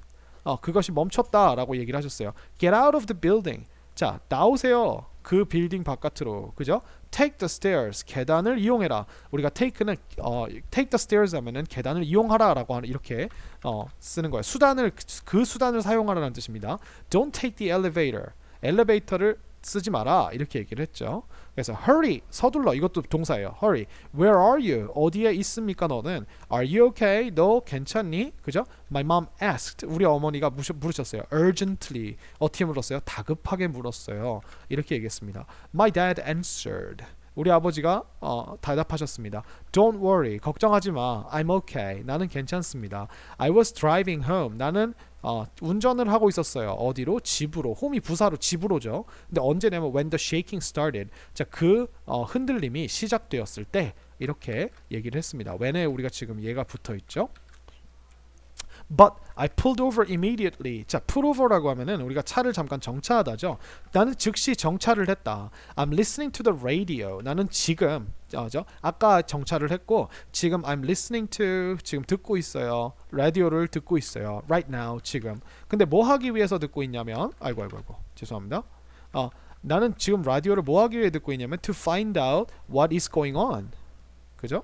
그것이 멈췄다라고 얘기를 하셨어요. Get out of the building. 자, 나오세요. 그 빌딩 바깥으로. 그죠? Take the stairs. 계단을 이용해라. 우리가 take는 take the stairs 하면은 계단을 이용하라라고 하는 이렇게 쓰는 거예요. 그 수단을 사용하라는 뜻입니다. Don't take the elevator. 엘리베이터를 쓰지 마라 이렇게 얘기를 했죠. 그래서 hurry 서둘러 이것도 동사예요. hurry where are you 어디에 있습니까 너는 are you okay 너 괜찮니 그죠? my mom asked 우리 어머니가 물으셨어요. urgently 어떻게 물었어요? 다급하게 물었어요. 이렇게 얘기했습니다. my dad answered 우리 아버지가 대답하셨습니다. Don't worry 걱정하지 마 I'm okay 나는 괜찮습니다. I was driving home 나는 운전을 하고 있었어요. 어디로? 집으로. 홈이 부사로 집으로죠. 근데 언제냐면 when the shaking started. 자, 그 흔들림이 시작되었을 때 이렇게 얘기를 했습니다. when에 우리가 지금 얘가 붙어 있죠. But I pulled over immediately. 자, pull over라고 하면은 우리가 차를 잠깐 정차하다죠. 나는 즉시 정차를 했다. I'm listening to the radio. 나는 지금 아까 정차를 했고 지금 I'm listening to 지금 듣고 있어요. 라디오를 듣고 있어요. Right now 지금. 근데 뭐 하기 위해서 듣고 있냐면 아이고 죄송합니다. 나는 지금 라디오를 뭐 하기 위해 듣고 있냐면 to find out what is going on. 그죠?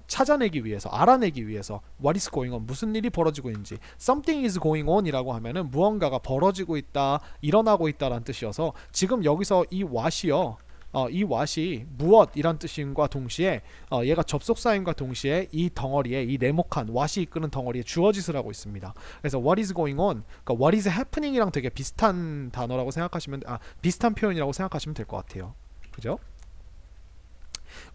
찾아내기 위해서 알아내기 위해서 what is going on 무슨 일이 벌어지고 있는지 something is going on 이라고 하면은 무언가가 벌어지고 있다 일어나고 있다라는 뜻이어서 지금 여기서 이 what이요 이 what이 무엇이란 뜻인과 동시에 얘가 접속사인과 동시에 이 덩어리에 이 네모칸 what이 이끄는 덩어리에 주어짓을 하고 있습니다. 그래서 what is going on 그러니까 what is happening이랑 되게 비슷한 단어라고 생각하시면 비슷한 표현이라고 생각하시면 될 것 같아요. 그죠?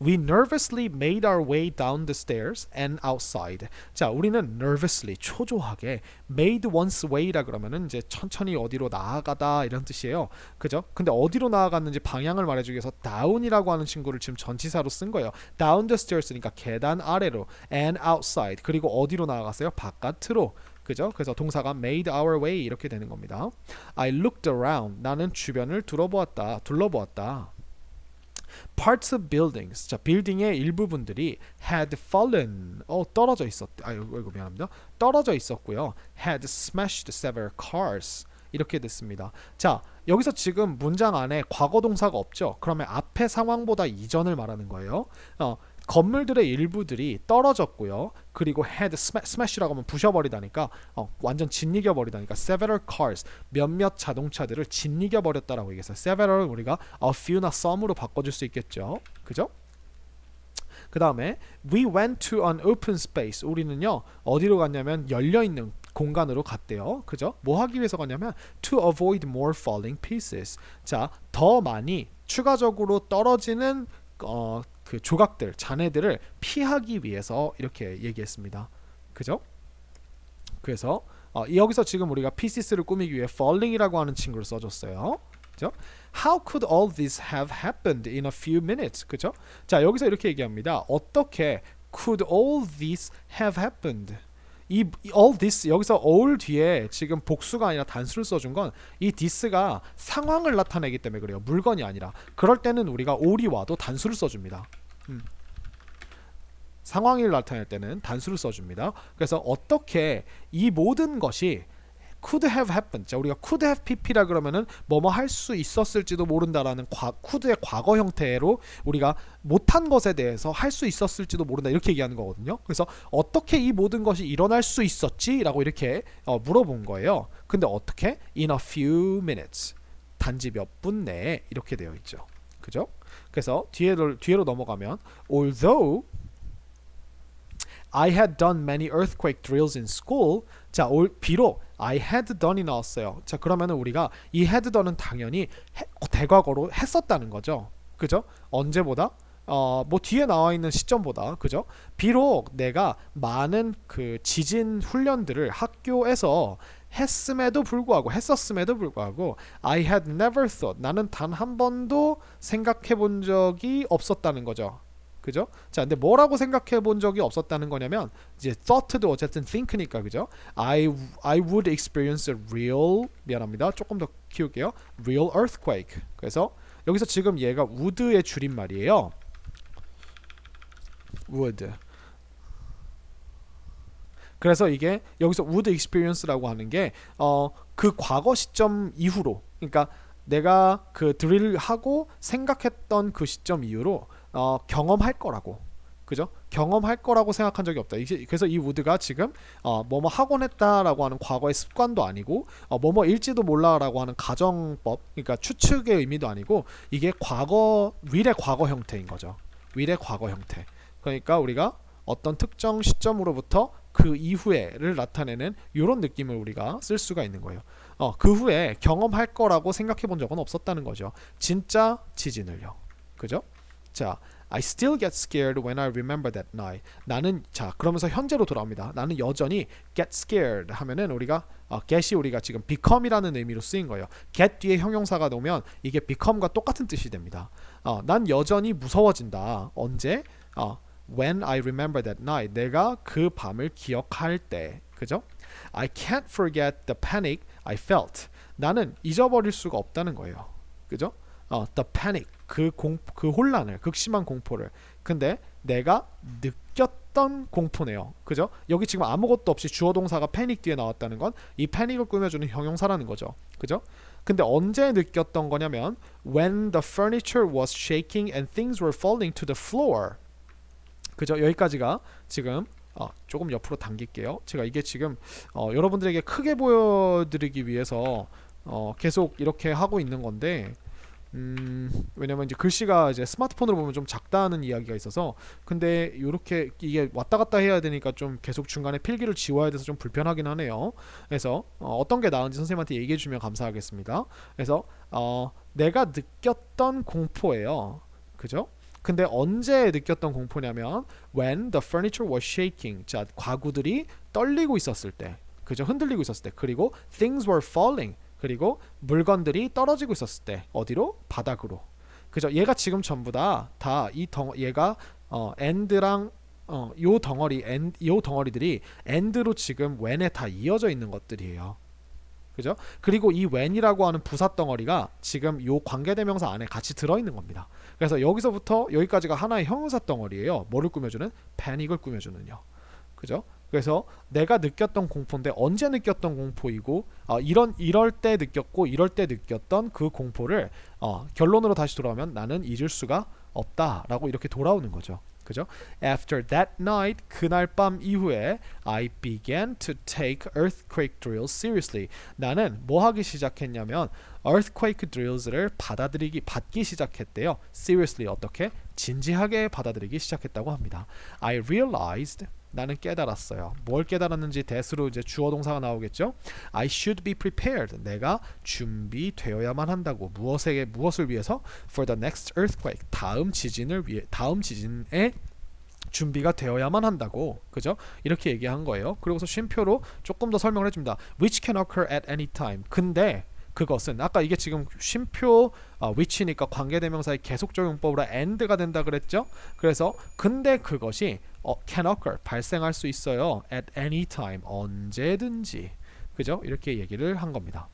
We nervously made our way down the stairs and outside. 자, 우리는 nervously 초조하게 made one's way라 그러면은 이제 천천히 어디로 나아가다 이런 뜻이에요. 그죠? 근데 어디로 나아갔는지 방향을 말해주기 위해서 down이라고 하는 친구를 지금 전치사로 쓴 거예요. down the stairs니까 계단 아래로 and outside 그리고 어디로 나아갔어요? 바깥으로. 그죠? 그래서 동사가 made our way 이렇게 되는 겁니다. I looked around. 나는 주변을 둘러보았다. Parts of buildings. 자, 빌딩의 일부분들이 had fallen. 떨어져 있었. 이거 미안합니다. 떨어져 있었고요. had smashed several cars. 이렇게 됐습니다. 자, 여기서 지금 문장 안에 과거 동사가 없죠. 그러면 앞의 상황보다 이전을 말하는 거예요. 건물들의 일부들이 떨어졌고요. 그리고 had smash라고 하면 부셔버리다니까 완전 짓이겨버리다니까 several cars 몇몇 자동차들을 짓이겨버렸다라고 얘기했어요. several은 우리가 a few나 some으로 바꿔줄 수 있겠죠. 그죠? 그 다음에 we went to an open space. 우리는요 어디로 갔냐면 열려있는 공간으로 갔대요. 그죠? 뭐 하기 위해서 갔냐면 to avoid more falling pieces. 자, 더 많이 추가적으로 떨어지는 그 조각들, 잔해들을 피하기 위해서 이렇게 얘기했습니다. 그죠? 그래서 여기서 지금 우리가 pieces를 꾸미기 위해 falling이라고 하는 친구를 써줬어요. 그죠? How could all this have happened in a few minutes? 그죠? 자, 여기서 이렇게 얘기합니다. 어떻게 could all this have happened? 이 all this 여기서 all 뒤에 지금 복수가 아니라 단수를 써준 건 이 this가 상황을 나타내기 때문에 그래요. 물건이 아니라. 그럴 때는 우리가 all이 와도 단수를 써줍니다. 상황을 나타낼 때는 단수를 써줍니다. 그래서 어떻게 이 모든 것이 could have happened. 자, 우리가 could have pp라 그러면은 뭐뭐 할 수 있었을지도 모른다라는 could의 과거 형태로 우리가 못한 것에 대해서 할 수 있었을지도 모른다 이렇게 얘기하는 거거든요. 그래서 어떻게 이 모든 것이 일어날 수 있었지라고 이렇게 물어본 거예요. 근데 어떻게? In a few minutes. 단지 몇 분 내에 이렇게 되어 있죠. 그죠? 그래서 뒤로 넘어가면 although I had done many earthquake drills in school. 자, 비록 I had done이 나왔어요. 자, 그러면은 우리가 이 had done은 당연히 대과거로 했었다는 거죠. 그죠? 언제보다? 뭐 뒤에 나와 있는 시점보다. 그죠? 비록 내가 많은 그 지진 훈련들을 학교에서 했었음에도 불구하고 I had never thought 나는 단 한 번도 생각해 본 적이 없었다는 거죠. 그죠? 자, 근데 뭐라고 생각해 본 적이 없었다는 거냐면 이제 thought도 어쨌든 think니까 그죠? I would experience a real 미안합니다. 조금 더 키울게요. real earthquake. 그래서 여기서 지금 얘가 would의 줄임말이에요. would. 그래서 이게 여기서 would experience라고 하는 게 그 과거 시점 이후로 그러니까 내가 그 드릴을 하고 생각했던 그 시점 이후로 경험할 거라고 그죠? 경험할 거라고 생각한 적이 없다. 그래서 이 would가 지금 뭐뭐 하곤 했다라고 하는 과거의 습관도 아니고 뭐뭐 일지도 몰라라고 하는 가정법 그러니까 추측의 의미도 아니고 이게 윌의 과거 형태인 거죠. 윌의 과거 형태. 그러니까 우리가 어떤 특정 시점으로부터 그 이후에를 나타내는 이런 느낌을 우리가 쓸 수가 있는 거예요. 그 후에 경험할 거라고 생각해 본 적은 없었다는 거죠. 진짜 지진을요. 그죠? 자, I still get scared when I remember that night. 나는 자 그러면서 현재로 돌아옵니다. 나는 여전히 get scared 하면은 우리가 get이 우리가 지금 become이라는 의미로 쓰인 거예요. get 뒤에 형용사가 나오면 이게 become과 똑같은 뜻이 됩니다. 난 여전히 무서워진다. 언제? When I remember that night. 내가 그 밤을 기억할 때. 그죠? I can't forget the panic I felt. 나는 잊어버릴 수가 없다는 거예요. 그죠? The panic. 그 혼란을, 극심한 공포를. 근데 내가 느꼈던 공포네요. 그죠? 여기 지금 아무것도 없이 주어 동사가 panic 뒤에 나왔다는 건 이 패닉을 꾸며주는 형용사라는 거죠. 그죠? 근데 언제 느꼈던 거냐면 when the furniture was shaking and things were falling to the floor. 그죠? 여기까지가 지금 조금 옆으로 당길게요. 제가 이게 지금 여러분들에게 크게 보여드리기 위해서 계속 이렇게 하고 있는 건데 왜냐면 이제 글씨가 이제 스마트폰으로 보면 좀 작다는 이야기가 있어서 근데 이렇게 이게 왔다 갔다 해야 되니까 좀 계속 중간에 필기를 지워야 돼서 좀 불편하긴 하네요. 그래서 어떤 게 나은지 선생님한테 얘기해 주면 감사하겠습니다. 그래서 내가 느꼈던 공포예요. 그죠? 근데 언제 느꼈던 공포냐면 when the furniture was shaking. 자, 가구들이 떨리고 있었을 때. 그죠? 흔들리고 있었을 때. 그리고 things were falling. 그리고 물건들이 떨어지고 있었을 때. 어디로? 바닥으로. 그죠? 얘가 지금 전부 다 얘가 and랑 요 덩어리들이 and로 지금 when에 다 이어져 있는 것들이에요. 그죠? 그리고 이 when이라고 하는 부사 덩어리가 지금 요 관계대명사 안에 같이 들어있는 겁니다. 그래서 여기서부터 여기까지가 하나의 형용사 덩어리예요. 뭐를 꾸며주는? 패닉을 꾸며주는요. 그죠? 그래서 내가 느꼈던 공포인데 언제 느꼈던 공포이고 이럴 때 느꼈고 이럴 때 느꼈던 그 공포를 결론으로 다시 돌아오면 나는 잊을 수가 없다라고 이렇게 돌아오는 거죠. 그죠? After that night, 그날 밤 이후에 I began to take earthquake drills seriously. 나는 뭐 하기 시작했냐면 earthquake drills를 받기 시작했대요. Seriously 어떻게? 진지하게 받아들이기 시작했다고 합니다. I realized 나는 깨달았어요. 뭘 깨달았는지 that으로 이제 주어 동사가 나오겠죠. I should be prepared. 내가 준비되어야만 한다고. 무엇을 위해서? For the next earthquake. 다음 지진에 준비가 되어야만 한다고. 그죠? 이렇게 얘기한 거예요. 그리고서 쉼표로 조금 더 설명을 해줍니다. Which can occur at any time. 근데 그것은 아까 이게 지금 쉼표 which니까 관계대명사의 계속적용법으로 and가 된다 그랬죠. 그래서 근데 그것이 can occur 발생할 수 있어요. at any time 언제든지. 그죠? 이렇게 얘기를 한 겁니다.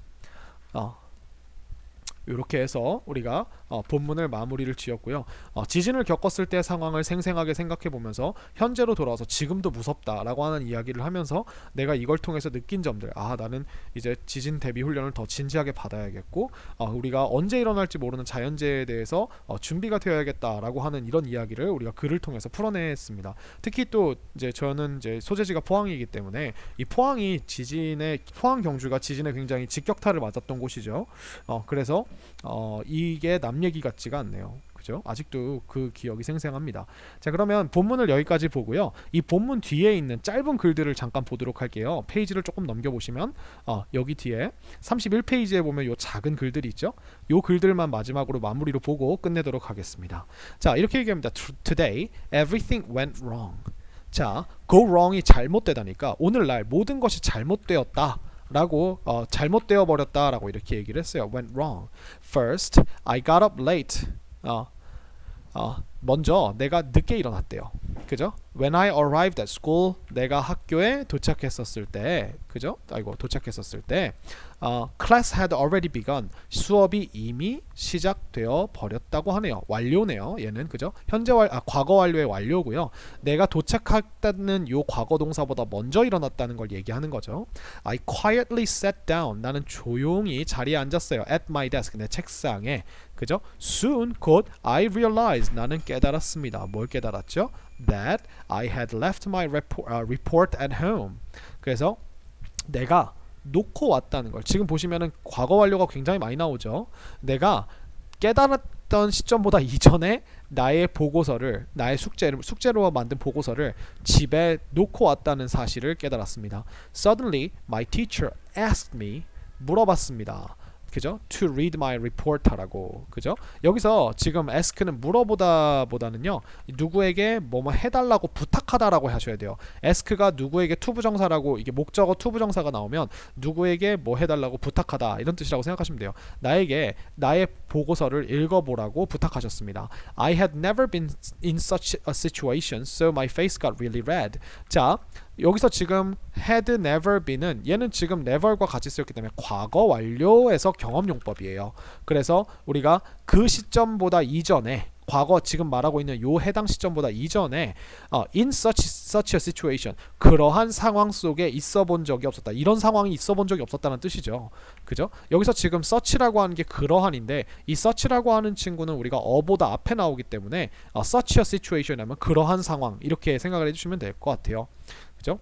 이렇게 해서 우리가 본문을 마무리를 지었고요. 지진을 겪었을 때 상황을 생생하게 생각해 보면서 현재로 돌아와서 지금도 무섭다라고 하는 이야기를 하면서 내가 이걸 통해서 느낀 점들 나는 이제 지진 대비 훈련을 더 진지하게 받아야겠고 우리가 언제 일어날지 모르는 자연재해에 대해서 준비가 되어야겠다라고 하는 이런 이야기를 우리가 글을 통해서 풀어냈습니다. 특히 또 이제 저는 이제 소재지가 포항이기 때문에 이 포항 경주가 지진에 굉장히 직격탄을 맞았던 곳이죠. 그래서 이게 남 얘기 같지가 않네요. 그죠? 아직도 그 기억이 생생합니다. 자, 그러면 본문을 여기까지 보고요. 이 본문 뒤에 있는 짧은 글들을 잠깐 보도록 할게요. 페이지를 조금 넘겨보시면 여기 뒤에 31페이지에 보면 요 작은 글들이 있죠. 요 글들만 마지막으로 마무리로 보고 끝내도록 하겠습니다. 자, 이렇게 얘기합니다. Today everything went wrong. 자, go wrong이 잘못되다니까 오늘날 모든 것이 잘못되었다 라고 잘못되어 버렸다라고 이렇게 얘기를 했어요. went wrong. First, I got up late. 먼저 내가 늦게 일어났대요. 그죠? When I arrived at school, 내가 학교에 도착했었을 때, 그죠? 도착했었을 때, class had already begun. 수업이 이미 시작되어 버렸다고 하네요. 완료네요. 얘는 그죠? 과거 완료의 완료고요. 내가 도착했다는 요 과거 동사보다 먼저 일어났다는 걸 얘기하는 거죠. I quietly sat down. 나는 조용히 자리에 앉았어요. At my desk. 내 책상에. 그죠? Soon, 곧 I realized. 나는 깨달았습니다. 뭘 깨달았죠? That I had left my report at home. 그래서 내가 놓고 왔다는 걸. 지금 보시면은 과거 완료가 굉장히 많이 나오죠. 내가 깨달았던 시점보다 이전에 나의 보고서를, 나의 숙제로 만든 보고서를 집에 놓고 왔다는 사실을 깨달았습니다. Suddenly, my teacher asked me, 물어봤습니다. 그죠? To read my report 하라고. 그죠? 여기서 지금 ask는 물어보다보다는요. 누구에게 뭐뭐 해달라고 부탁하다라고 하셔야 돼요. ask가 누구에게 투부정사라고, 이게 목적어 투부정사가 나오면 누구에게 뭐 해달라고 부탁하다 이런 뜻이라고 생각하시면 돼요. 나에게 나의 보고서를 읽어보라고 부탁하셨습니다. I had never been in such a situation, so my face got really red. 자, 여기서 지금 had never been은 얘는 지금 never과 같이 쓰였기 때문에 과거 완료에서 경험용법이에요. 그래서 우리가 그 시점보다 이전에, 과거 지금 말하고 있는 요 해당 시점보다 이전에 in such a situation, 그러한 상황 속에 있어 본 적이 없었다. 이런 상황이 있어 본 적이 없었다는 뜻이죠. 그죠? 여기서 지금 such라고 하는 게 그러한인데, 이 such라고 하는 친구는 우리가 어보다 앞에 나오기 때문에 such a situation 하면 그러한 상황, 이렇게 생각을 해주시면 될 것 같아요. 그죠?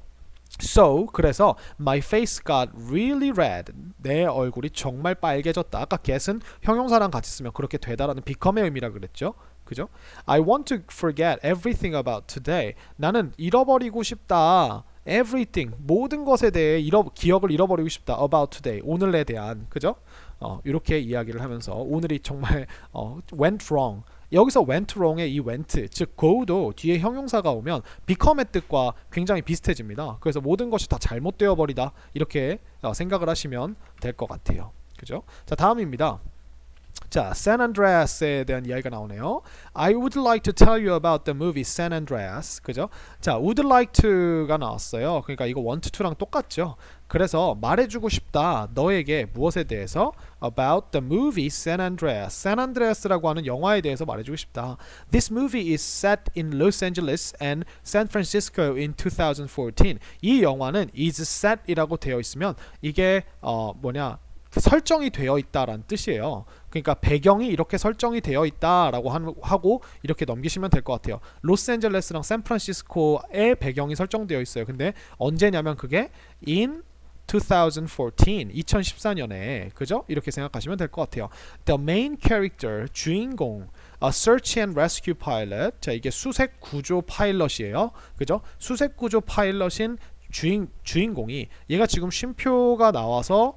So, 그래서 my face got really red. 내 얼굴이 정말 빨개졌다. 아까 get은 형용사랑 같이 쓰면 그렇게 되다라는 become의 의미라 그랬죠. 그죠? I want to forget everything about today. 나는 잃어버리고 싶다. everything, 모든 것에 대해 기억을 잃어버리고 싶다. about today, 오늘에 대한. 그죠? 이렇게 이야기를 하면서 오늘이 정말 went wrong. 여기서 went wrong의 이 went, 즉 go도 뒤에 형용사가 오면 become의 뜻과 굉장히 비슷해집니다. 그래서 모든 것이 다 잘못되어 버리다, 이렇게 생각을 하시면 될 것 같아요. 그죠? 자, 다음입니다. 자, San Andreas에 대한 이야기가 나오네요. I would like to tell you about the movie San Andreas. 그죠? 자, would like to가 나왔어요. 그러니까 이거 want to랑 똑같죠. 그래서 말해주고 싶다. 너에게 무엇에 대해서? About the movie San Andreas. San Andreas라고 하는 영화에 대해서 말해주고 싶다. This movie is set in Los Angeles and San Francisco in 2014. 이 영화는 is set이라고 되어 있으면 이게 설정이 되어 있다라는 뜻이에요. 그러니까 배경이 이렇게 설정이 되어 있다라고 하고 이렇게 넘기시면 될 것 같아요. 로스앤젤레스랑 샌프란시스코의 배경이 설정되어 있어요. 근데 언제냐면 그게 in 2014년에, 그죠? 이렇게 생각하시면 될 것 같아요. The main character, 주인공, a search and rescue pilot. 자, 이게 수색 구조 파일럿이에요. 그죠? 수색 구조 파일럿인 주인공이, 얘가 지금 쉼표가 나와서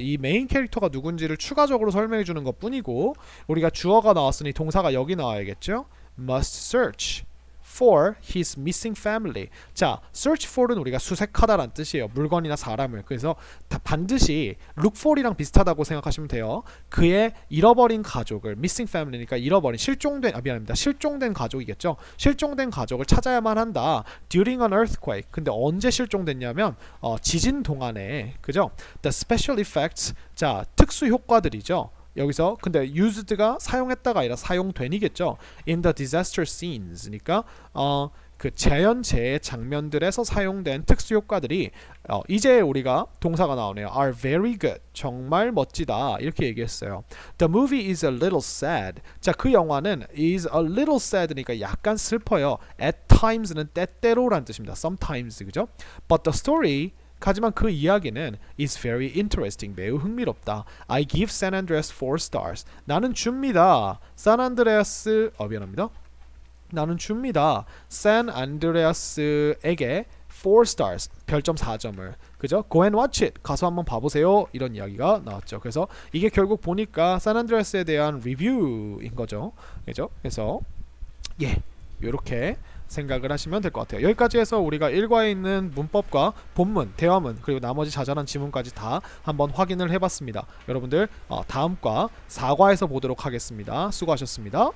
이 메인 캐릭터가 누군지를 추가적으로 설명해 주는 것 뿐이고, 우리가 주어가 나왔으니 동사가 여기 나와야겠죠? must search for his missing family. 자, search for은 우리가 수색하다라는 뜻이에요. 물건이나 사람을. 그래서 반드시 look for이랑 비슷하다고 생각하시면 돼요. 그의 잃어버린 가족을, missing family니까 실종된 가족이겠죠. 실종된 가족을 찾아야만 한다. during an earthquake. 근데 언제 실종됐냐면 지진 동안에. 그죠? The special effects. 자, 특수 효과들이죠. 여기서 근데 used가 사용했다가 아니라 사용된이겠죠. in the disaster scenes니까 그 자연재해 장면들에서 사용된 특수 효과들이 이제 우리가 동사가 나오네요. are very good. 정말 멋지다. 이렇게 얘기했어요. The movie is a little sad. 자, 그 영화는 is a little sad니까 약간 슬퍼요. at times는 때때로라는 뜻입니다. sometimes, 그죠? But the story, 하지만 그 이야기는 is very interesting. 매우 흥미롭다. I give San Andreas 4 stars. 나는 줍니다. 나는 줍니다. 산 안드레아스에게 4 stars. 별점 4점을. 그죠? Go and watch it. 가서 한번 봐보세요. 이런 이야기가 나왔죠. 그래서 이게 결국 보니까 산 안드레아스에 대한 리뷰인 거죠. 그죠? 그래서 요렇게 생각을 하시면 될 것 같아요. 여기까지 해서 우리가 1과에 있는 문법과 본문, 대화문, 그리고 나머지 자잘한 지문까지 다 한번 확인을 해봤습니다. 여러분들 다음 과 4과에서 보도록 하겠습니다. 수고하셨습니다.